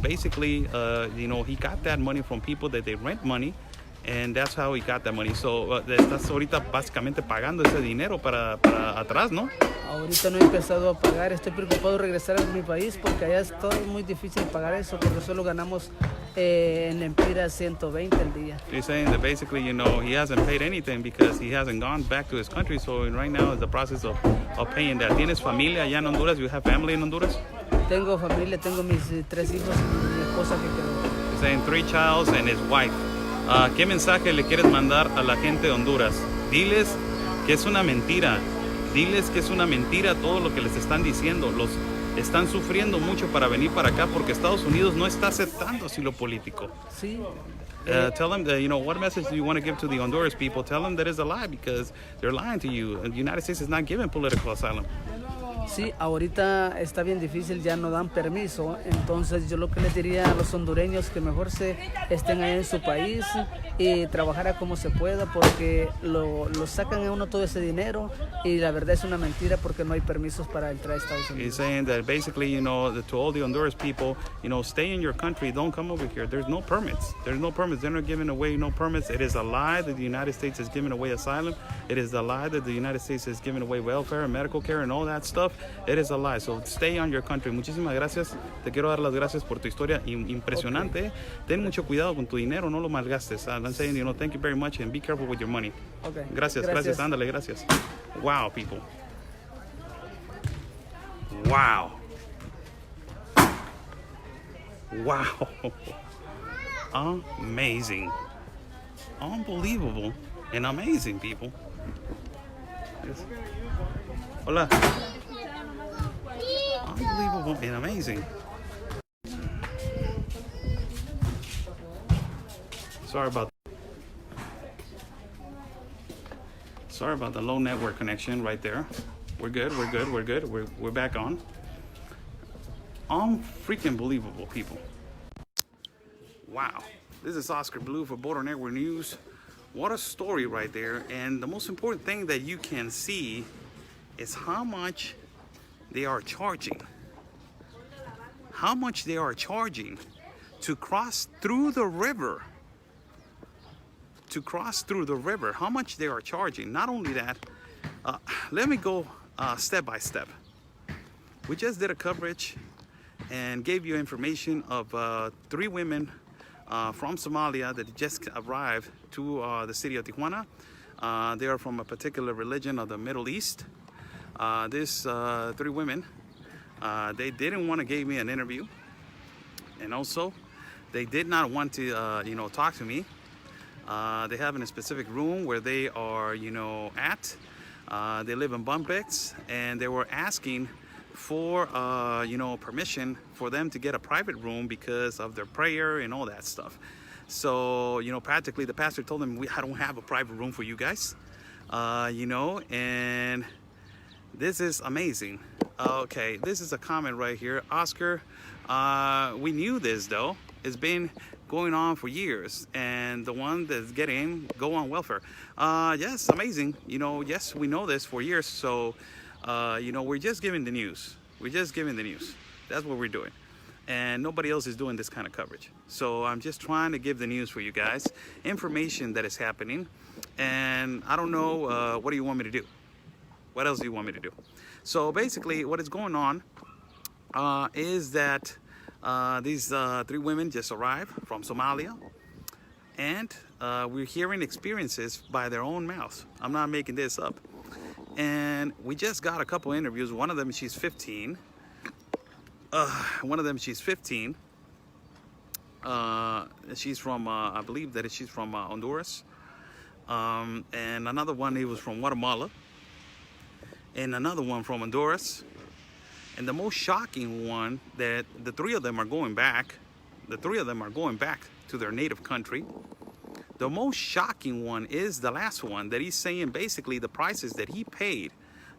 basically, he got that money from people that they rent money. And that's how he got that money. So, estás ahorita básicamente pagando ese dinero para atrás, ¿no?
Ahorita no he empezado a pagar. Estoy preocupado de regresar a mi país porque allá es todo muy difícil pagar eso porque solo ganamos en Empira 120 al día.
He's saying that basically, he hasn't paid anything because he hasn't gone back to his country. So right now is the process of paying that. ¿Tienes familia allá en Honduras? You have family in Honduras?
Tengo familia, tengo mis 3 hijos y mi esposa que quedó.
He's saying 3 childs and his wife. ¿Qué mensaje le quieres mandar a la gente de Honduras? Diles que es una mentira. Diles que es una mentira todo lo que les están diciendo. Los están sufriendo mucho para venir para acá porque Estados Unidos no está aceptando asilo político.
Sí.
Tell them that, what message do you want to give to the Honduras people? Tell them that it's a lie because they're lying to you. The United States is not giving political asylum.
Sí, ahorita está bien difícil, ya no dan permiso, entonces yo lo que les diría a los hondureños que mejor estén ahí en su país y trabajar como se pueda porque lo sacan a uno todo ese dinero y la verdad es una mentira porque no hay permisos para entrar a Estados Unidos.
He's saying that basically, to all the Honduras people, stay in your country, don't come over here. There's no permits. There's no permits. They're not giving away no permits. It is a lie that the United States is giving away asylum. It is a lie that the United States is giving away welfare and medical care and all that stuff. It is a lie. So stay on your country. Muchísimas gracias. Te quiero dar las gracias por tu historia impresionante. Okay. Ten mucho cuidado con tu dinero, no lo malgastes. I'm saying, thank you very much and be careful with your money.
Okay.
Gracias. Ándale, gracias. Wow, people. Wow. Wow. Amazing. Unbelievable and amazing, people. Yes. Hola. Unbelievable and amazing. Sorry about the low network connection right there. We're good. We're back on. Freaking believable, people. Wow. This is Oscar Blue for Border Network News. What a story right there. And the most important thing that you can see is how much they are charging. How much they are charging to cross through the river. To cross through the river. How much they are charging. Not only that, let me go step by step. We just did a coverage and gave you information of 3 women from Somalia that just arrived to the city of Tijuana. They are from a particular religion of the Middle East. These 3 women, they didn't want to give me an interview, and also they did not want to, talk to me. They have in a specific room where they are, at. They live in bunk beds, and they were asking for, permission for them to get a private room because of their prayer and all that stuff. So, practically the pastor told them, I don't have a private room for you guys, and this is amazing. Okay, this is a comment right here. Oscar, we knew this though. It's been going on for years, and the one that's getting go on welfare. Yes, amazing. Yes, we know this for years. So, we're just giving the news. We're just giving the news. That's what we're doing. And nobody else is doing this kind of coverage. So I'm just trying to give the news for you guys, information that is happening. And I don't know, what do you want me to do? What else do you want me to do? So basically what is going on is that these 3 women just arrived from Somalia. And we're hearing experiences by their own mouths. I'm not making this up. And we just got a couple interviews. One of them, she's 15. She's from, I believe that she's from Honduras. And another one, he was from Guatemala. And another one from Honduras. And the most shocking one, that the 3 of them are going back. The 3 of them are going back to their native country. The most shocking one is the last one, that he's saying basically the prices that he paid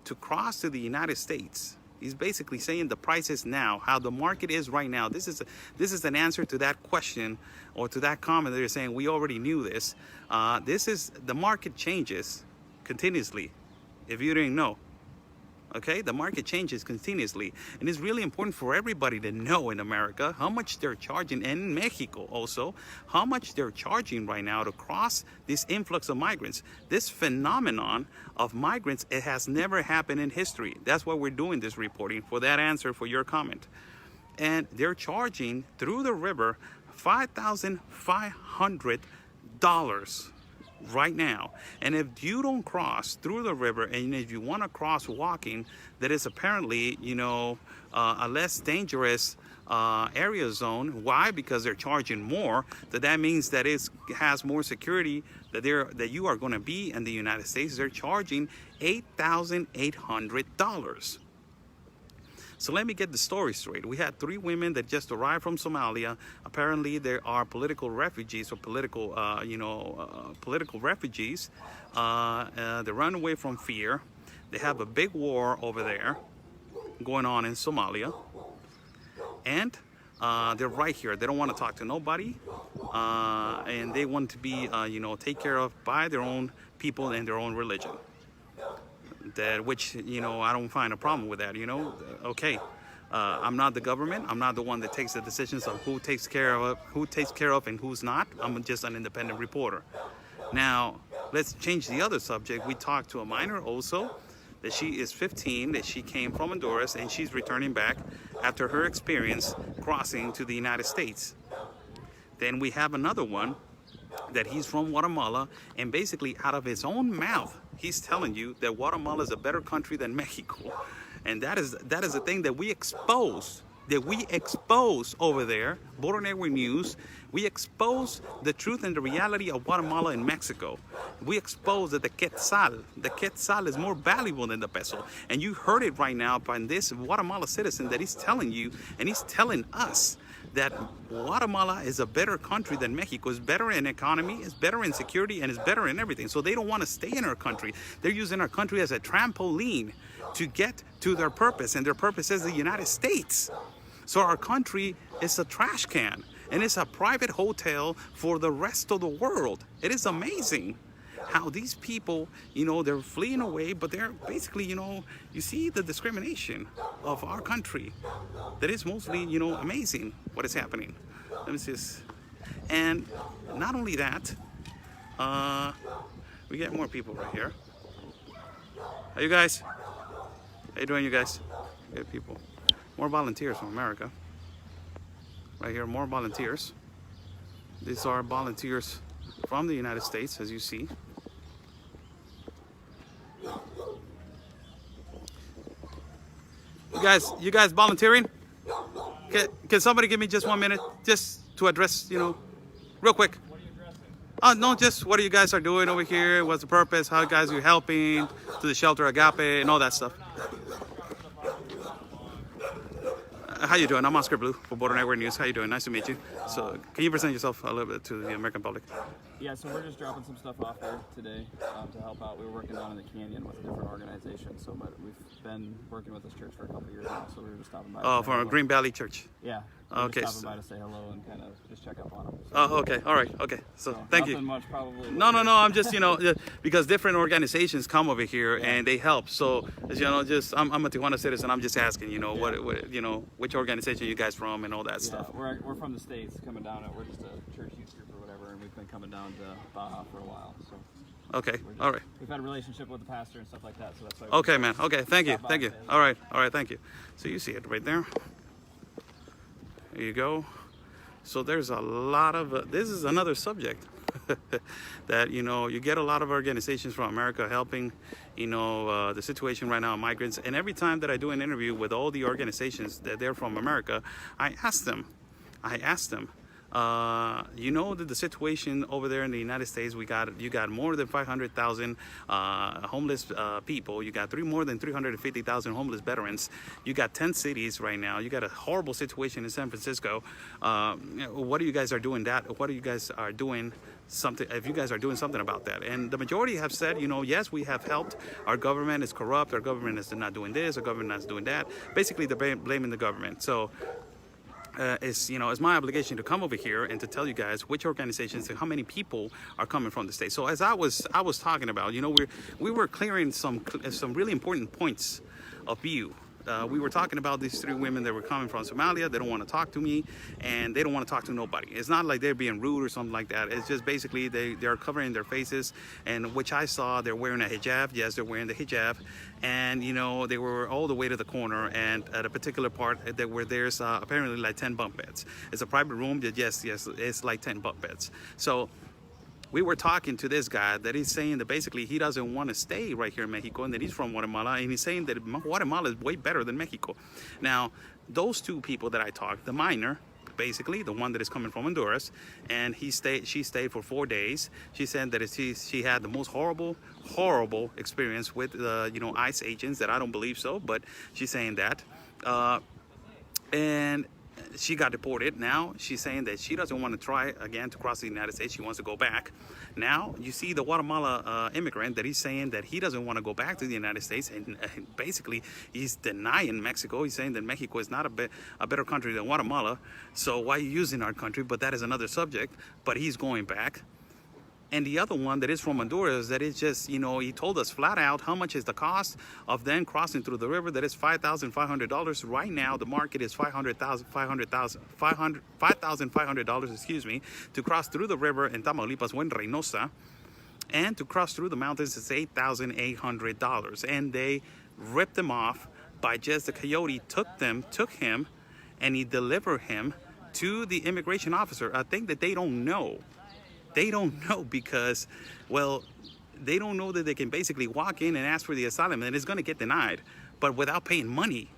to cross to the United States. He's basically saying the prices now, how the market is right now. This is an answer to that question or to that comment that they're saying we already knew this. This is the market changes continuously. If you didn't know. Okay, the market changes continuously, and it's really important for everybody to know in America how much they're charging, and in Mexico also, how much they're charging right now to cross this influx of migrants. This phenomenon of migrants, it has never happened in history. That's why we're doing this reporting, for that answer for your comment. And they're charging through the river $5,500 right now. And if you don't cross through the river, and if you want to cross walking, that is apparently, a less dangerous area zone. Why? Because they're charging more. That means that it has more security that you are going to be in the United States. They're charging $8,800. So let me get the story straight. We had 3 women that just arrived from Somalia. Apparently, there are political refugees or political refugees. They run away from fear. They have a big war over there going on in Somalia. And they're right here. They don't want to talk to nobody. And they want to be, taken care of by their own people and their own religion. Which I don't find a problem with that. Okay, I'm not the government. I'm not the one that takes the decisions of who takes care of and who's not. I'm just an independent reporter. Now let's change the other subject. We talked to a minor also, that she is 15, that she came from Honduras and she's returning back after her experience crossing to the United States. Then we have another one that he's from Guatemala, and basically out of his own mouth he's telling you that Guatemala is a better country than Mexico. And that is the thing that we expose over there. Border Network News, we expose the truth and the reality of Guatemala and Mexico. We expose that the quetzal is more valuable than the peso. And you heard it right now by this Guatemala citizen that he's telling you, and he's telling us that Guatemala is a better country than Mexico. It's better in economy, it's better in security, and it's better in everything. So they don't want to stay in our country. They're using our country as a trampoline to get to their purpose, and their purpose is the United States. So our country is a trash can, and it's a private hotel for the rest of the world. It is amazing how these people, they're fleeing away, but they're basically, you see the discrimination of our country. That is mostly, amazing what is happening. Let me see this. And not only that, we get more people right here. How you guys? How you doing, you guys? Good people. More volunteers from America. Right here, more volunteers. These are volunteers from the United States, as you see. You guys volunteering? Can somebody give me just 1 minute just to address, real quick? No, just what you guys are doing over here. What's the purpose? How you guys are helping to the shelter Agape and all that stuff. How you doing? I'm Oscar Blue for Border Network News. How you doing? Nice to meet you. So, can you present yourself a little bit to the American public?
Yeah, so we're just dropping some stuff off there today to help out. We were working down in the canyon with a different organization, but we've been working with this church for a couple of years now, so we were just stopping by.
Oh, from Green Valley Church?
Yeah.
Okay.
Just stopping by to say hello and kind of just check up on them. So,
oh, okay. All right. Okay. So thank you.
Nothing much, probably.
No. I'm just, because different organizations come over here and they help. So, just I'm a Tijuana citizen. I'm just asking, what which organization you guys from and all that stuff.
We're from the States coming down. We're just a church youth group or whatever, and we've been coming down to Baja for a while. So.
Okay. All right.
We've had a relationship with the pastor and stuff like that, so that's why.
Okay, man. Okay. Thank you. All right. Thank you. So you see it right there. There you go. So there's a lot of this is another subject that you get a lot of organizations from America helping the situation right now of migrants. And every time that I do an interview with all the organizations that they're from America, I ask them that the situation over there in the United States, you got more than 500,000 homeless people. You got more than 350,000 homeless veterans. You got 10 cities right now. You got a horrible situation in San Francisco. What are you guys are doing what are you guys are doing something, if you guys are doing something about that? And the majority have said, yes, we have helped. Our government is corrupt. Our government is not doing this. Our government is not doing that. Basically, they're blaming the government. So it's my obligation to come over here and to tell you guys which organizations and how many people are coming from the state. So as I was talking about, we were clearing some really important points of view. We were talking about these 3 women that were coming from Somalia. They don't want to talk to me, and they don't want to talk to nobody. It's not like they're being rude or something like that. It's just basically they're covering their faces, and which I saw they're wearing a hijab. Yes, they're wearing the hijab, and they were all the way to the corner, and at a particular part where there's apparently like 10 bunk beds. It's a private room. Yes, it's like 10 bunk beds. So we were talking to this guy that he's saying that basically he doesn't want to stay right here in Mexico and that he's from Guatemala, and he's saying that Guatemala is way better than Mexico. Now, those two people that I talked, the minor, basically the one that is coming from Honduras, and she stayed for 4 days. She said that she had the most horrible experience with ICE agents. That I don't believe so, but she's saying that, and she got deported. Now she's saying that she doesn't want to try again to cross the United States. She wants to go back. Now you see the Guatemala immigrant that he's saying that he doesn't want to go back to the United States, and basically he's denying Mexico. He's saying that Mexico is not a better country than Guatemala. So why are you using our country? But that is another subject. But he's going back. And the other one that is from Honduras, that is just, he told us flat out how much is the cost of then crossing through the river. That is $5,500. Right now, the market is $5,500, excuse me, to cross through the river in Tamaulipas or in Reynosa. And to cross through the mountains is $8,800. And they ripped them off by just the Coyote took him, and he delivered him to the immigration officer. A thing that they don't know. They don't know because, well, they don't know that they can basically walk in and ask for the asylum and it's going to get denied, but without paying money.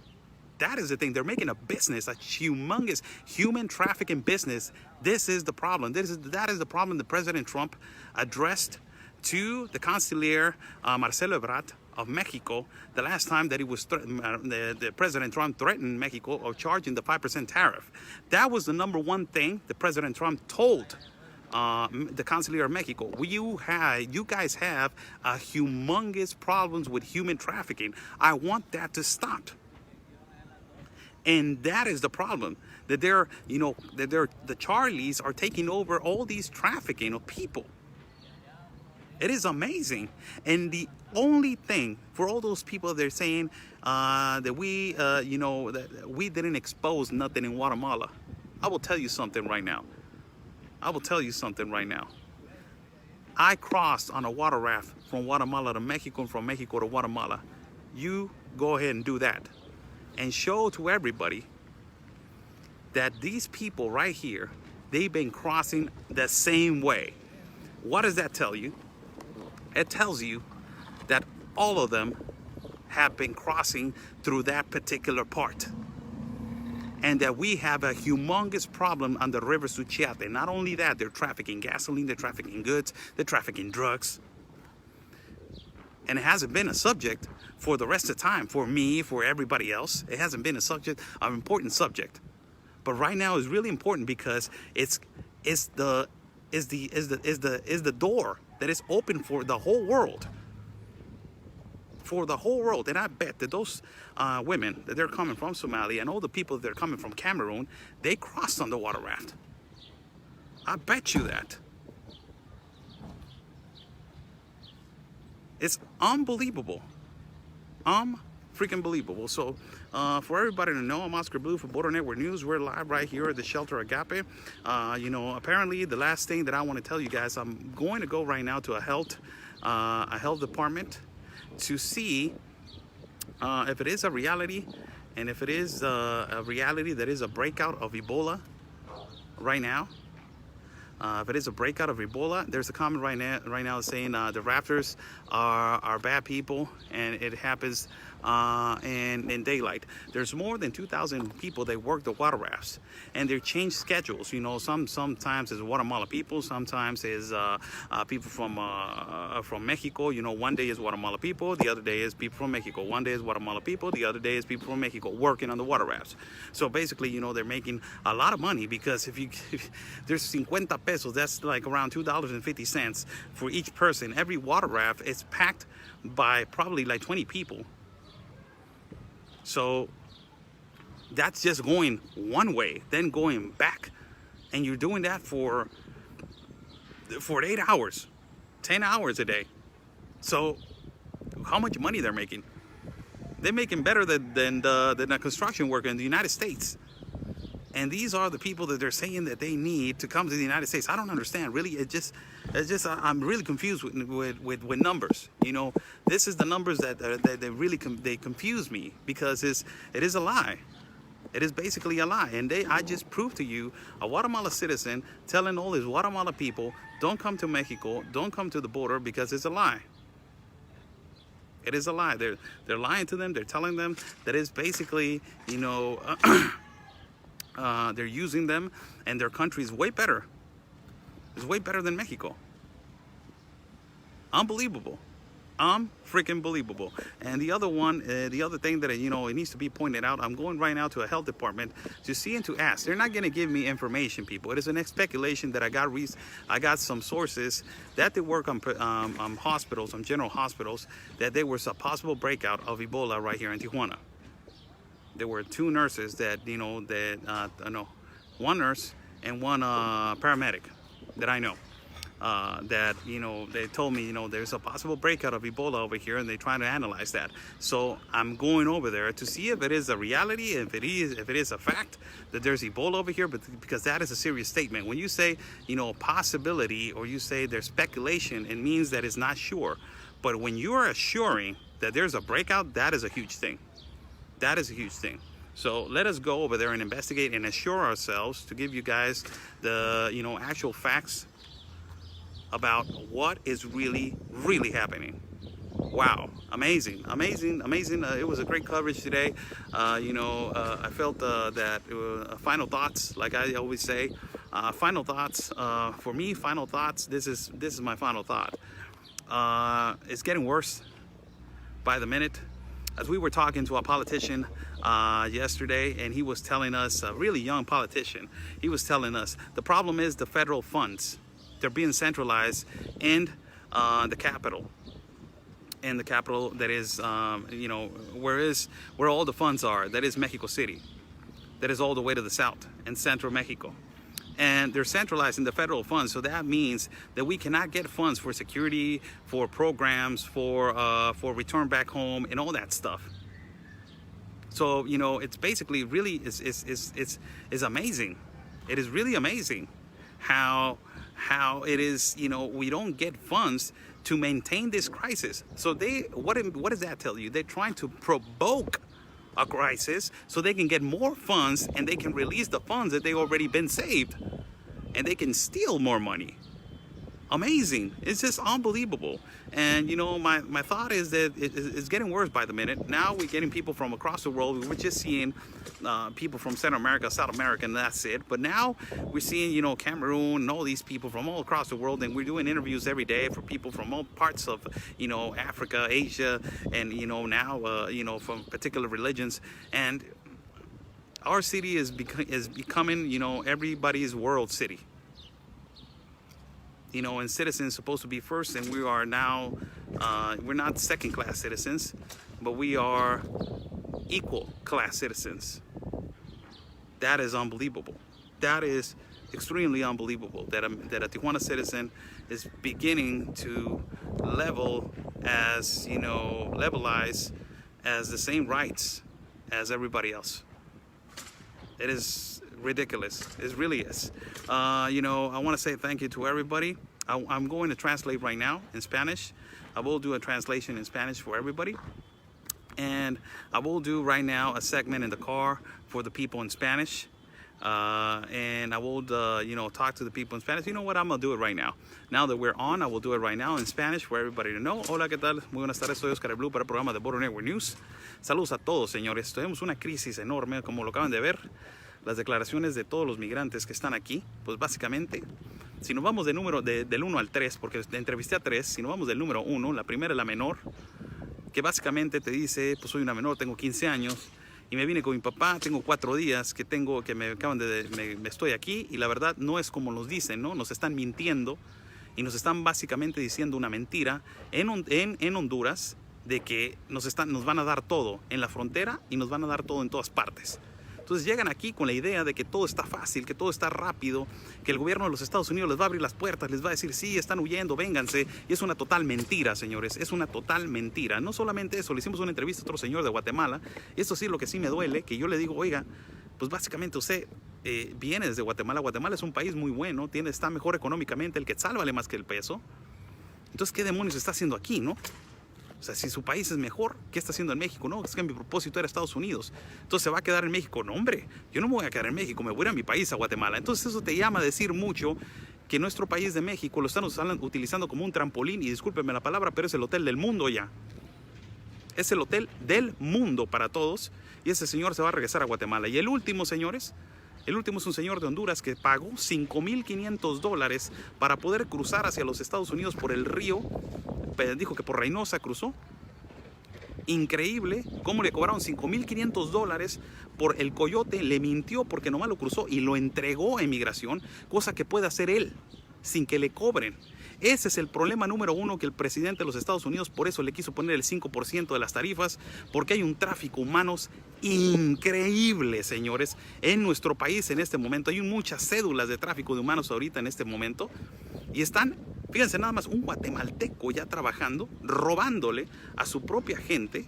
That is the thing. They're making a business, a humongous human trafficking business. This is the problem. That is the problem that President Trump addressed to the Canciller Marcelo Ebrard of Mexico the last time that he was the President Trump threatened Mexico of charging the 5% tariff. That was the number one thing that President Trump told the Canciller of Mexico. You guys have a humongous problems with human trafficking. I want that to stop. And that is the problem, that the Charlies are taking over all these trafficking of people. It is amazing. And the only thing for all those people, they're saying that that we didn't expose nothing in Guatemala. I will tell you something right now. I crossed on a water raft from Guatemala to Mexico and from Mexico to Guatemala. You go ahead and do that and show to everybody that these people right here, they've been crossing the same way. What does that tell you? It tells you that all of them have been crossing through that particular part. And that we have a humongous problem on the river Suchiate. Not only that, they're trafficking gasoline, they're trafficking goods, they're trafficking drugs. And it hasn't been a subject for the rest of the time, for me, for everybody else. It hasn't been an important subject. But right now is really important because it's the door that is open for the whole world. For the whole world. And I bet that those women that they're coming from Somalia and all the people that are coming from Cameroon, they crossed on the water raft. I bet you that. It's unbelievable. Freaking believable. So for everybody to know, I'm Oscar Blue for Border Network News. We're live right here at the shelter Agape. Apparently the last thing that I want to tell you guys, I'm going to go right now to a health department to see if it is a reality, and if it is a reality that is a breakout of Ebola right now. If it is a breakout of Ebola, there's a comment right now saying the rafters are bad people, and it happens in daylight. There's more than 2,000 people that work the water rafts, and they change schedules. Sometimes it's Guatemala people, sometimes it's people from Mexico. One day is Guatemala people, the other day is people from Mexico. One day is Guatemala people, the other day is people from Mexico working on the water rafts. So basically, they're making a lot of money, because if there's 50 pesos, that's like around $2.50 for each person. Every water raft is packed by probably like 20 people. So that's just going one way, then going back. And you're doing that for 8 hours, 10 hours a day. So how much money they're making? They're making better than a construction worker in the United States. And these are the people that they're saying that they need to come to the United States. I don't understand, really. It's just I'm really confused with numbers. This is the numbers that they really confuse me, because it is a lie. It is basically a lie. And I just proved to you a Guatemala citizen telling all these Guatemala people, don't come to Mexico, don't come to the border, because it's a lie. It is a lie. They're lying to them. They're telling them that it's basically, they're using them, and their country is way better. It's way better than Mexico. Unbelievable. Freaking believable. And the other one, the other thing that, it needs to be pointed out, I'm going right now to a health department to see and to ask. They're not going to give me information, people. It is an speculation that I got some sources that they work on hospitals, on general hospitals, that there was a possible breakout of Ebola right here in Tijuana. There were 2 nurses that, one nurse and one paramedic that I know. That they told me there's a possible breakout of Ebola over here, and they're trying to analyze that. So I'm going over there to see if it is a reality, if it is a fact that there's Ebola over here, but because that is a serious statement. When you say possibility, or you say there's speculation, it means that it's not sure. But when you are assuring that there's a breakout, that is a huge thing. That is a huge thing. So let us go over there and investigate and assure ourselves to give you guys the actual facts about what is really happening. Wow, amazing. It was a great coverage today. I felt that final thoughts, like I always say, final thoughts. For me, final thoughts. This is my final thought. It's getting worse by the minute. As we were talking to a politician yesterday, and he was telling us, a really young politician, he was telling us the problem is the federal funds. They're being centralized in the capital. In the capital, that is, where all the funds are. That is Mexico City. That is all the way to the south and central Mexico. And they're centralizing the federal funds. So that means that we cannot get funds for security, for programs, for return back home, and all that stuff. So it's basically really it's amazing. It is really amazing how it is, we don't get funds to maintain this crisis. So what does that tell you? They're trying to provoke a crisis so they can get more funds, and they can release the funds that they already been saved, and they can steal more money. Amazing. It's just unbelievable. And my thought is that it's getting worse by the minute. Now we're getting people from across the world. We were just seeing people from Central America, South America, and that's it. But now we're seeing Cameroon and all these people from all across the world, and we're doing interviews every day for people from all parts of Africa, Asia, and now from particular religions. And our city is becoming everybody's world city. And citizens supposed to be first, and we are now, we're not second-class citizens, but we are equal-class citizens. That is unbelievable. That is extremely unbelievable that a Tijuana citizen is beginning to levelize as the same rights as everybody else. It is ridiculous. It really is. I want to say thank you to everybody. I'm going to translate right now in Spanish. I will do a translation in Spanish for everybody. And I will do right now a segment in the car for the people in Spanish. And I will, talk to the people in Spanish. You know what? I'm going to do it right now. Now that we're on, I will do it right now in Spanish for everybody to know. Hola, ¿qué tal? Muy buenas tardes. Soy Oscar el Blue para el programa de Border Network News. Saludos a todos, señores. Tenemos una crisis enorme, como lo acaban de ver. Las declaraciones de todos los migrantes que están aquí, pues básicamente, si nos vamos del 1 al 3, porque entrevisté a 3, si nos vamos del número 1, la primera es la menor, que básicamente te dice, pues soy una menor, tengo 15 años, y me vine con mi papá, tengo 4 días que me estoy aquí, y la verdad no es como nos dicen, ¿no? Nos están mintiendo, y nos están básicamente diciendo una mentira en Honduras, de que nos van a dar todo en la frontera, y nos van a dar todo en todas partes. Entonces llegan aquí con la idea de que todo está fácil, que todo está rápido, que el gobierno de los Estados Unidos les va a abrir las puertas, les va a decir, sí, están huyendo, vénganse. Y es una total mentira, señores, es una total mentira. No solamente eso, le hicimos una entrevista a otro señor de Guatemala. Esto sí, lo que sí me duele, que yo le digo, oiga, pues básicamente usted viene desde Guatemala. Guatemala es un país muy bueno, está mejor económicamente, el quetzal vale más que el peso. Entonces, ¿qué demonios está haciendo aquí, no? O sea, si su país es mejor, ¿qué está haciendo en México? No, es que mi propósito era Estados Unidos. Entonces se va a quedar en México. No, hombre, yo no me voy a quedar en México, me voy a ir a mi país, a Guatemala. Entonces eso te llama a decir mucho que nuestro país de México lo están utilizando como un trampolín, y discúlpenme la palabra, pero es el hotel del mundo ya. Es el hotel del mundo para todos, y ese señor se va a regresar a Guatemala. Y el último, señores, el último es un señor de Honduras que pagó $5,500 para poder cruzar hacia los Estados Unidos por el río. Dijo que por Reynosa cruzó. Increíble cómo le cobraron $5,500 por el Coyote. Le mintió porque nomás lo cruzó y lo entregó a inmigración, cosa que puede hacer él sin que le cobren. Ese es el problema número uno, que el presidente de los Estados Unidos por eso le quiso poner el 5% de las tarifas, porque hay un tráfico humanos increíble, señores, en nuestro país en este momento. Hay muchas cédulas de tráfico de humanos ahorita en este momento, y están, fíjense nada más, un guatemalteco ya trabajando, robándole a su propia gente,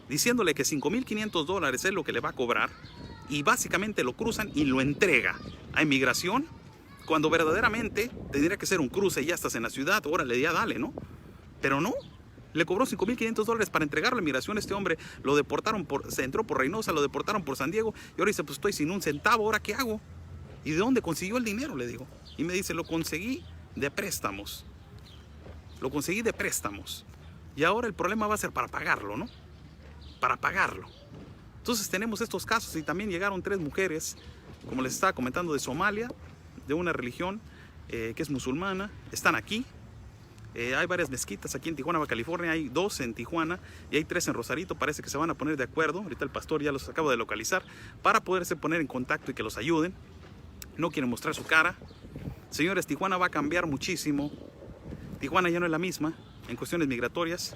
diciéndole que $5,500 es lo que le va a cobrar, y básicamente lo cruzan y lo entrega a inmigración, cuando verdaderamente tendría que ser un cruce, ya estás en la ciudad, órale, ya dale, ¿no? Pero no, le cobró $5,500 para entregarle a inmigración a este hombre. Lo deportaron, se entró por Reynosa, lo deportaron por San Diego, y ahora dice, pues estoy sin un centavo, ¿ahora qué hago? ¿Y de dónde consiguió el dinero? Le digo. Y me dice, lo conseguí de préstamos. Lo conseguí de préstamos. Y ahora el problema va a ser para pagarlo, ¿no? Para pagarlo. Entonces tenemos estos casos, y también llegaron 3 mujeres, como les estaba comentando, de Somalia, de una religión que es musulmana. Están aquí. Hay varias mezquitas aquí en Tijuana, Baja California. Hay 2 en Tijuana y hay 3 en Rosarito. Parece que se van a poner de acuerdo. Ahorita el pastor ya los acaba de localizar para poderse poner en contacto y que los ayuden. No quieren mostrar su cara. Señores, Tijuana va a cambiar muchísimo. Tijuana ya no es la misma en cuestiones migratorias,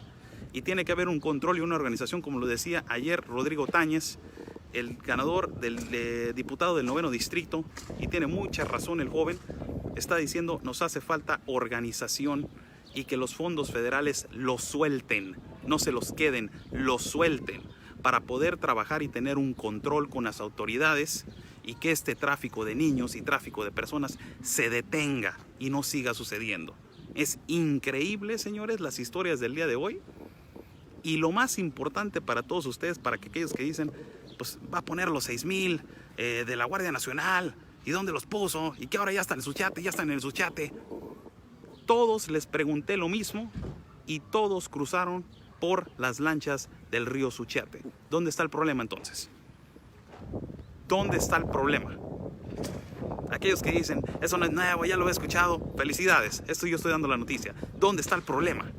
y tiene que haber un control y una organización, como lo decía ayer Rodrigo Táñez, el ganador del diputado del 9º distrito, y tiene mucha razón el joven. Está diciendo, nos hace falta organización, y que los fondos federales los suelten, no se los queden, los suelten, para poder trabajar y tener un control con las autoridades, y que este tráfico de niños y tráfico de personas se detenga y no siga sucediendo. Es increíble, señores, las historias del día de hoy. Y lo más importante para todos ustedes, para que aquellos que dicen, pues va a poner los 6,000 de la Guardia Nacional, ¿y dónde los puso? Y que ahora ya están en su chat, ya están en su chat. Todos les pregunté lo mismo, y todos cruzaron por las lanchas del río Suchiate. ¿Dónde está el problema entonces? ¿Dónde está el problema? Aquellos que dicen, eso no es nuevo, ya lo he escuchado, felicidades, esto yo estoy dando la noticia. ¿Dónde está el problema?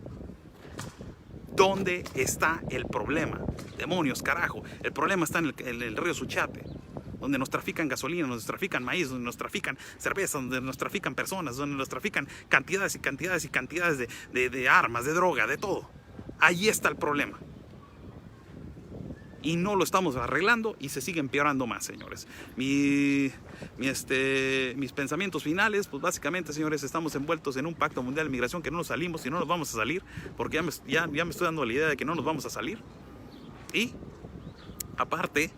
¿Dónde está el problema? Demonios, carajo. El problema está en el río Suchiate, donde nos trafican gasolina, donde nos trafican maíz, donde nos trafican cerveza, donde nos trafican personas, donde nos trafican cantidades y cantidades y cantidades de armas, de droga, de todo. Ahí está el problema. Y no lo estamos arreglando, y se sigue empeorando más, señores. Mis pensamientos finales, pues básicamente, señores, estamos envueltos en un pacto mundial de migración que no nos salimos y no nos vamos a salir, porque ya me estoy dando la idea de que no nos vamos a salir. Y aparte,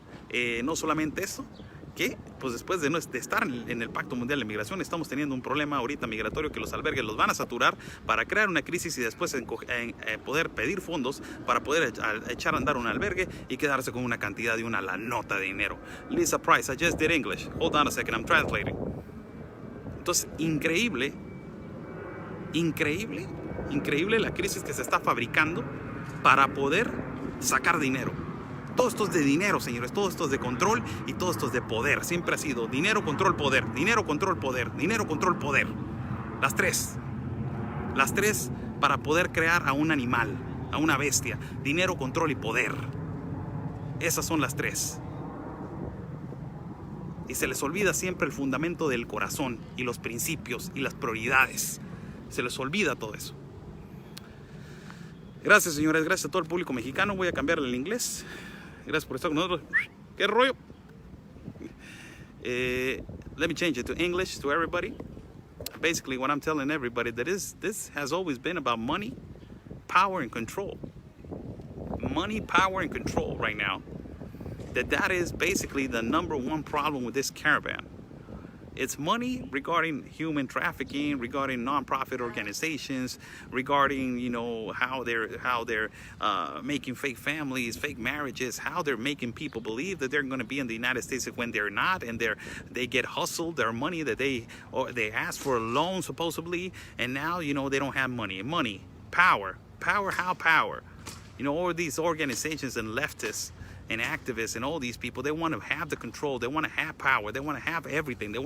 no solamente eso, que pues después de estar en el Pacto Mundial de Migración, estamos teniendo un problema ahorita migratorio, que los albergues los van a saturar para crear una crisis, y después poder pedir fondos para poder echar a andar un albergue y quedarse con una cantidad de una lanota de dinero. Lisa Price, I just did English. Hold on a second, I'm translating. Entonces, increíble la crisis que se está fabricando para poder sacar dinero. Todo esto es de dinero, señores, todo esto es de control, y todo esto es de poder. Siempre ha sido dinero, control, poder, dinero, control, poder, dinero, control, poder. Las tres para poder crear a un animal, a una bestia. Dinero, control y poder. Esas son las 3. Y se les olvida siempre el fundamento del corazón, y los principios, y las prioridades. Se les olvida todo eso. Gracias, señores, gracias a todo el público mexicano. Voy a cambiarle el inglés. Gracias por estar con nosotros. ¿Qué rollo? Let me change it to English to everybody. Basically, what I'm telling everybody, that this has always been about money, power, and control. Money, power, and control right now. That is basically the number one problem with this caravan. It's money regarding human trafficking, regarding nonprofit organizations, regarding, you know, how they're making fake families, fake marriages, how they're making people believe that they're going to be in the United States when they're not, and they get hustled their money that they asked for a loan supposedly, and now, you know, they don't have money, power, how power, you know, all these organizations and leftists and activists and all these people, they want to have the control, they want to have power, they want to have everything, you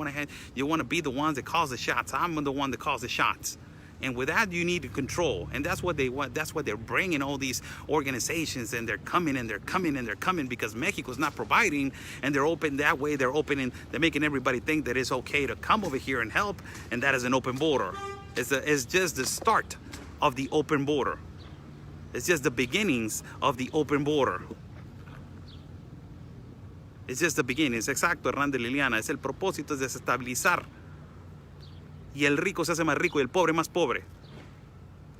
want to be the ones that calls the shots. I'm the one that calls the shots, and with that you need to control, and that's what they want. That's what they're bringing, all these organizations, and they're coming because Mexico's not providing, and they're open that way. They're making everybody think that it's okay to come over here and help, and that is an open border. It's just the start of the open border. It's just the beginnings of the open border. It's just the beginning. Es exacto, Hernán de Liliana. Es el propósito es desestabilizar. Y el rico se hace más rico y el pobre más pobre.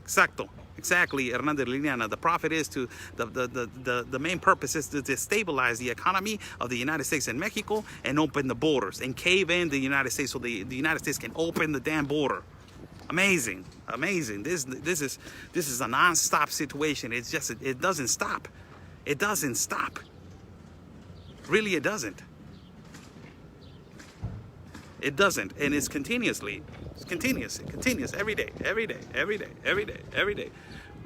Exacto. Exactly, Hernán de Liliana. The main purpose is to destabilize the economy of the United States and Mexico and open the borders and cave in the United States so the United States can open the damn border. Amazing. This is a non-stop situation. It doesn't stop. It doesn't stop. Really, it doesn't. It doesn't, and it's continuous, every day.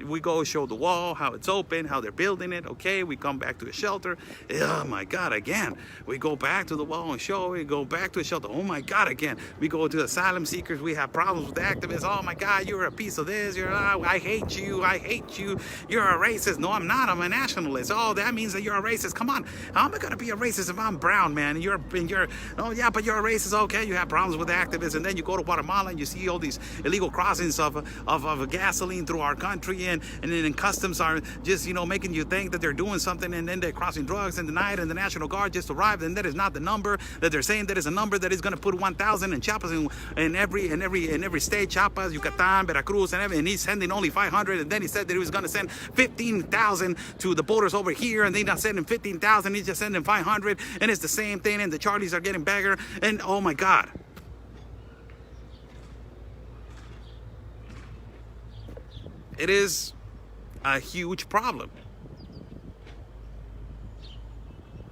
We go show the wall, how it's open, how they're building it. Okay, we come back to a shelter. Oh my God, again. We go back to the wall and show. We go back to a shelter. Oh my God, again. We go to asylum seekers. We have problems with activists. Oh my God, you're a piece of this. I hate you. You're a racist. No, I'm not. I'm a nationalist. Oh, that means that you're a racist. Come on. How am I gonna be a racist if I'm brown, man? Oh yeah, but you're a racist. Okay, you have problems with activists, and then you go to Guatemala and you see all these illegal crossings of gasoline through our country. And then customs are just, you know, making you think that they're doing something, and then they're crossing drugs in the night, and the National Guard just arrived, and that is not the number that they're saying. That is a number that is going to put 1,000 in Chiapas in every state, Chiapas, Yucatan, Veracruz, and he's sending only 500, and then he said that he was going to send 15,000 to the borders over here, and they're not sending 15,000, he's just sending 500, and it's the same thing, and the Charlies are getting bigger, and oh my God. It is a huge problem.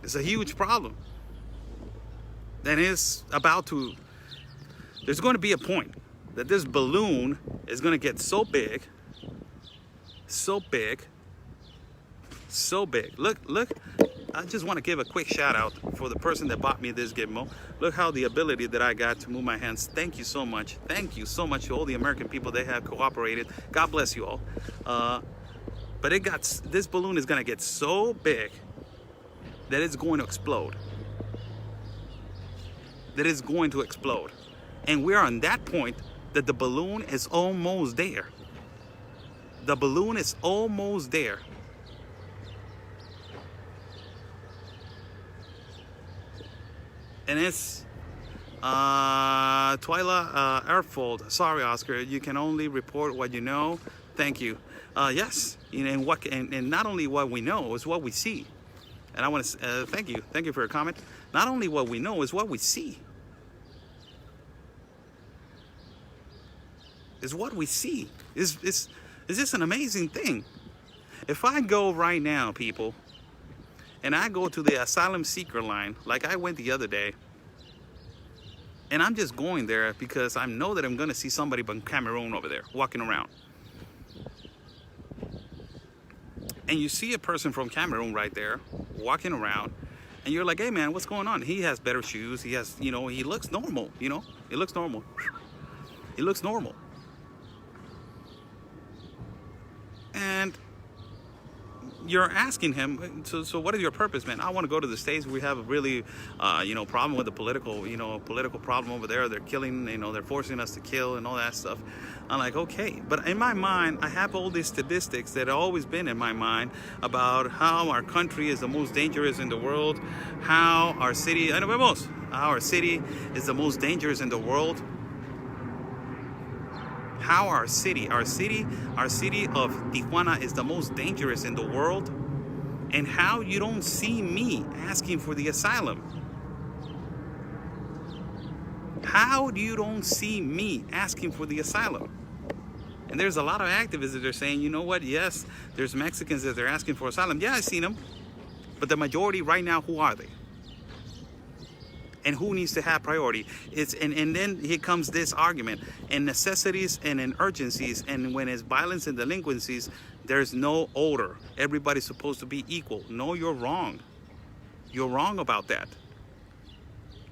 It's a huge problem. And there's going to be a point that this balloon is going to get so big. Look, I just want to give a quick shout out for the person that bought me this gizmo. Look how the ability that I got to move my hands. Thank you so much. Thank you so much to all the American people that have cooperated. God bless you all. But this balloon is going to get so big that it's going to explode. And we're on that point that the balloon is almost there. And it's Twyla Airfold. Sorry, Oscar. You can only report what you know. Thank you. Yes, and not only what we know, is what we see. And I want to thank you for your comment. Not only what we know, is what we see. Is what we see. Is this an amazing thing? If I go right now, people, and I go to the asylum seeker line, like I went the other day, and I'm just going there because I know that I'm going to see somebody from Cameroon over there walking around. And you see a person from Cameroon right there walking around, and you're like, hey man, what's going on? He has better shoes. He has, he looks normal, He looks normal. And you're asking him, so what is your purpose, man? I want to go to the States. We have a really, problem with the political problem over there. They're killing, they're forcing us to kill and all that stuff. I'm like, okay. But in my mind, I have all these statistics that have always been in my mind about how our country is the most dangerous in the world, how our city is the most dangerous in the world, how our city of Tijuana is the most dangerous in the world, and how you don't see me asking for the asylum. How do you don't see me asking for the asylum? And there's a lot of activists that are saying, you know what, yes, there's Mexicans that they're asking for asylum. Yeah, I've seen them. But the majority right now, who are they? And who needs to have priority? And then here comes this argument. In necessities and in urgencies, and when it's violence and delinquencies, there's no order. Everybody's supposed to be equal. No, you're wrong. You're wrong about that.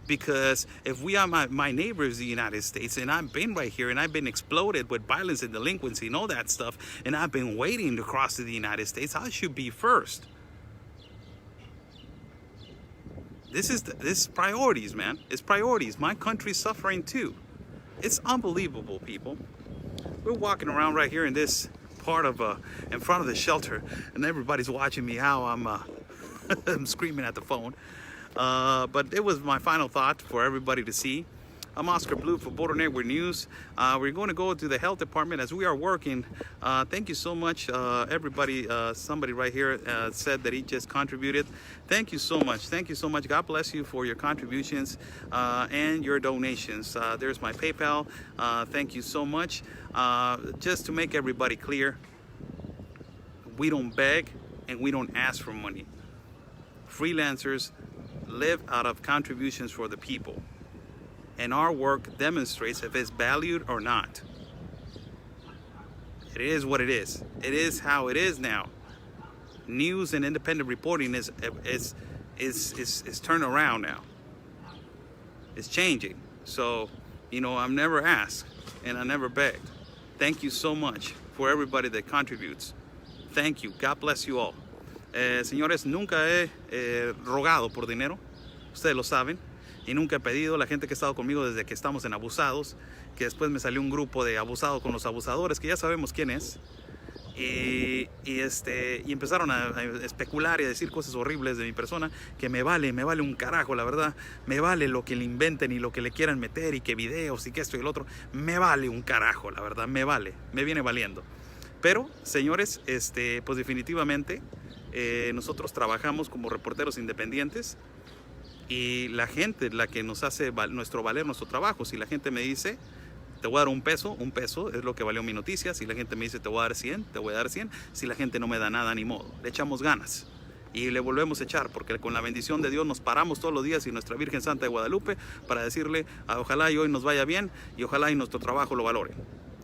Because if we are my neighbors, the United States, and I've been right here, and I've been exploded with violence and delinquency and all that stuff, and I've been waiting to cross to the United States, I should be first. This is priorities, man. It's priorities. My country's suffering too. It's unbelievable, people. We're walking around right here in this part of in front of the shelter, and everybody's watching me how I'm I'm screaming at the phone. But it was my final thought for everybody to see. I'm Oscar Blue for Border Network News. We're going to go to the health department as we are working. Thank you so much, everybody. Somebody right here said that he just contributed. Thank you so much. Thank you so much. God bless you for your contributions and your donations. There's my PayPal. Thank you so much. Just to make everybody clear, we don't beg and we don't ask for money. Freelancers live out of contributions for the people. And our work demonstrates if it's valued or not. It is what it is. It is how it is now. News and independent reporting is turned around now. It's changing. So, you know, I'm never asked and I never begged. Thank you so much for everybody that contributes. Thank you. God bless you all. Señores, nunca he rogado por dinero. Ustedes lo saben. Y nunca he pedido. La gente que ha estado conmigo desde que estamos en Abusados, que después me salió un grupo de abusados con los abusadores, que ya sabemos quién es, y empezaron a especular y a decir cosas horribles de mi persona, que me vale un carajo, la verdad. Me vale lo que le inventen y lo que le quieran meter, y que videos y que esto y el otro. Me vale un carajo, la verdad, me vale, me viene valiendo. Pero, señores, pues definitivamente nosotros trabajamos como reporteros independientes. Y la gente es la que nos hace valer nuestro trabajo. Si la gente me dice, te voy a dar un peso es lo que valió mi noticia. Si la gente me dice, te voy a dar 100, te voy a dar 100. Si la gente no me da nada, ni modo. Le echamos ganas y le volvemos a echar, porque con la bendición de Dios nos paramos todos los días y nuestra Virgen Santa de Guadalupe para decirle, ojalá y hoy nos vaya bien y ojalá y nuestro trabajo lo valore.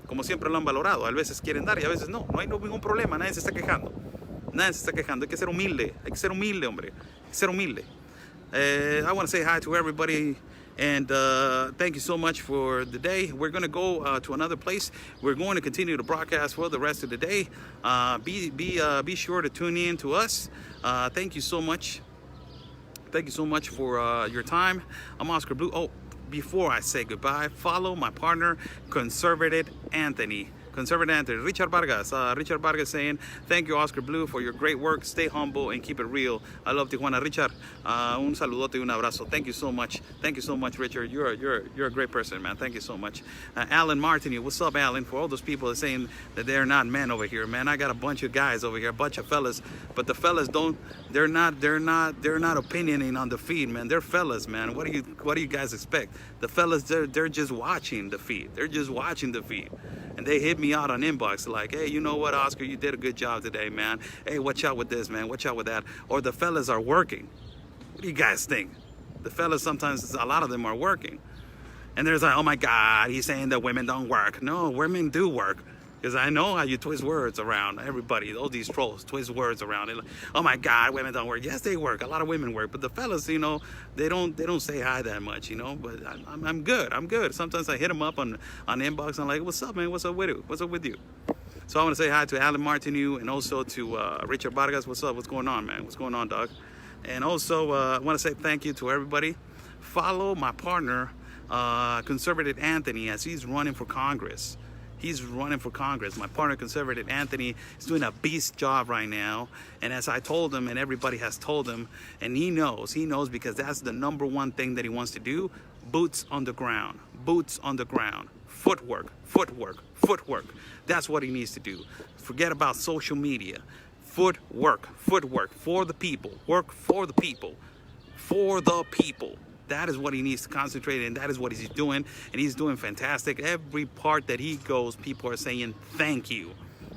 Como siempre lo han valorado. A veces quieren dar y a veces no. No hay ningún problema, nadie se está quejando. Nadie se está quejando. Hay que ser humilde, hombre. Hay que ser humilde. I want to say hi to everybody, and thank you so much for the day. We're going to go to another place. We're going to continue to broadcast for the rest of the day. Be sure to tune in to us. Thank you so much. Thank you so much for your time. I'm Oscar Blue. Oh, before I say goodbye, follow my partner, Conservative Anthony. Richard Vargas saying, thank you, Oscar Blue, for your great work. Stay humble and keep it real. I love Tijuana. Richard, un saludote y un abrazo. Thank you so much. Thank you so much, Richard. You're a great person, man. Thank you so much. Alan Martini, what's up, Alan? For all those people that are saying that they're not men over here, man, I got a bunch of guys over here, a bunch of fellas, but the fellas they're not opinioning on the feed, man. They're fellas, man. What do you guys expect? The fellas, they're just watching the feed. They're just watching the feed. And they hit me out on inbox like, hey, you know what, Oscar, you did a good job today, man. Hey, watch out with this, man. Watch out with that. Or the fellas are working. What do you guys think? The fellas, sometimes a lot of them are working. And there's like, oh my God, he's saying that women don't work. No, women do work. Because I know how you twist words around. Everybody, all these trolls twist words around. Like, oh my God, women don't work. Yes, they work. A lot of women work. But the fellas, you know, they don't say hi that much, you know. But I'm good. I'm good. Sometimes I hit them up on inbox. I'm like, what's up, man? What's up with you? What's up with you? So I want to say hi to Alan Martinu and also to Richard Vargas. What's up? What's going on, man? What's going on, dog? And also I want to say thank you to everybody. Follow my partner, Conservative Anthony, as he's running for Congress. He's running for Congress. My partner, Conservative Anthony, is doing a beast job right now. And as I told him, and everybody has told him, and he knows because that's the number one thing that he wants to do. Boots on the ground. Boots on the ground. Footwork. That's what he needs to do. Forget about social media. Footwork for the people. Work for the people. For the people. That is what he needs to concentrate in. That is what he's doing, and he's doing fantastic. Every part that he goes, people are saying thank you,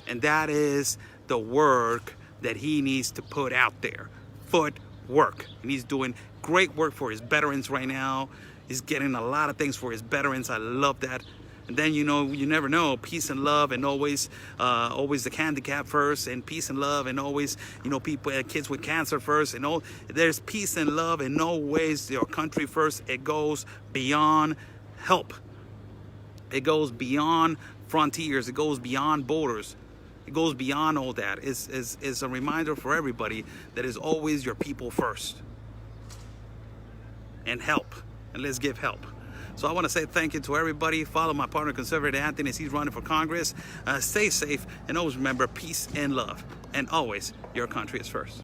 and that is the work that he needs to put out there. Footwork, and he's doing great work for his veterans right now. He's getting a lot of things for his veterans. I love that. And then, you know, you never know, peace and love, and always the handicap first, and peace and love, and always, you know, people, kids with cancer first, and all. There's peace and love, and always your country first. It goes beyond help. It goes beyond frontiers. It goes beyond borders. It goes beyond all that. It's a reminder for everybody that is always your people first. And help. And let's give help. So I want to say thank you to everybody. Follow my partner, Conservative Anthony, as he's running for Congress. Stay safe, and always remember peace and love. And always, your country is first.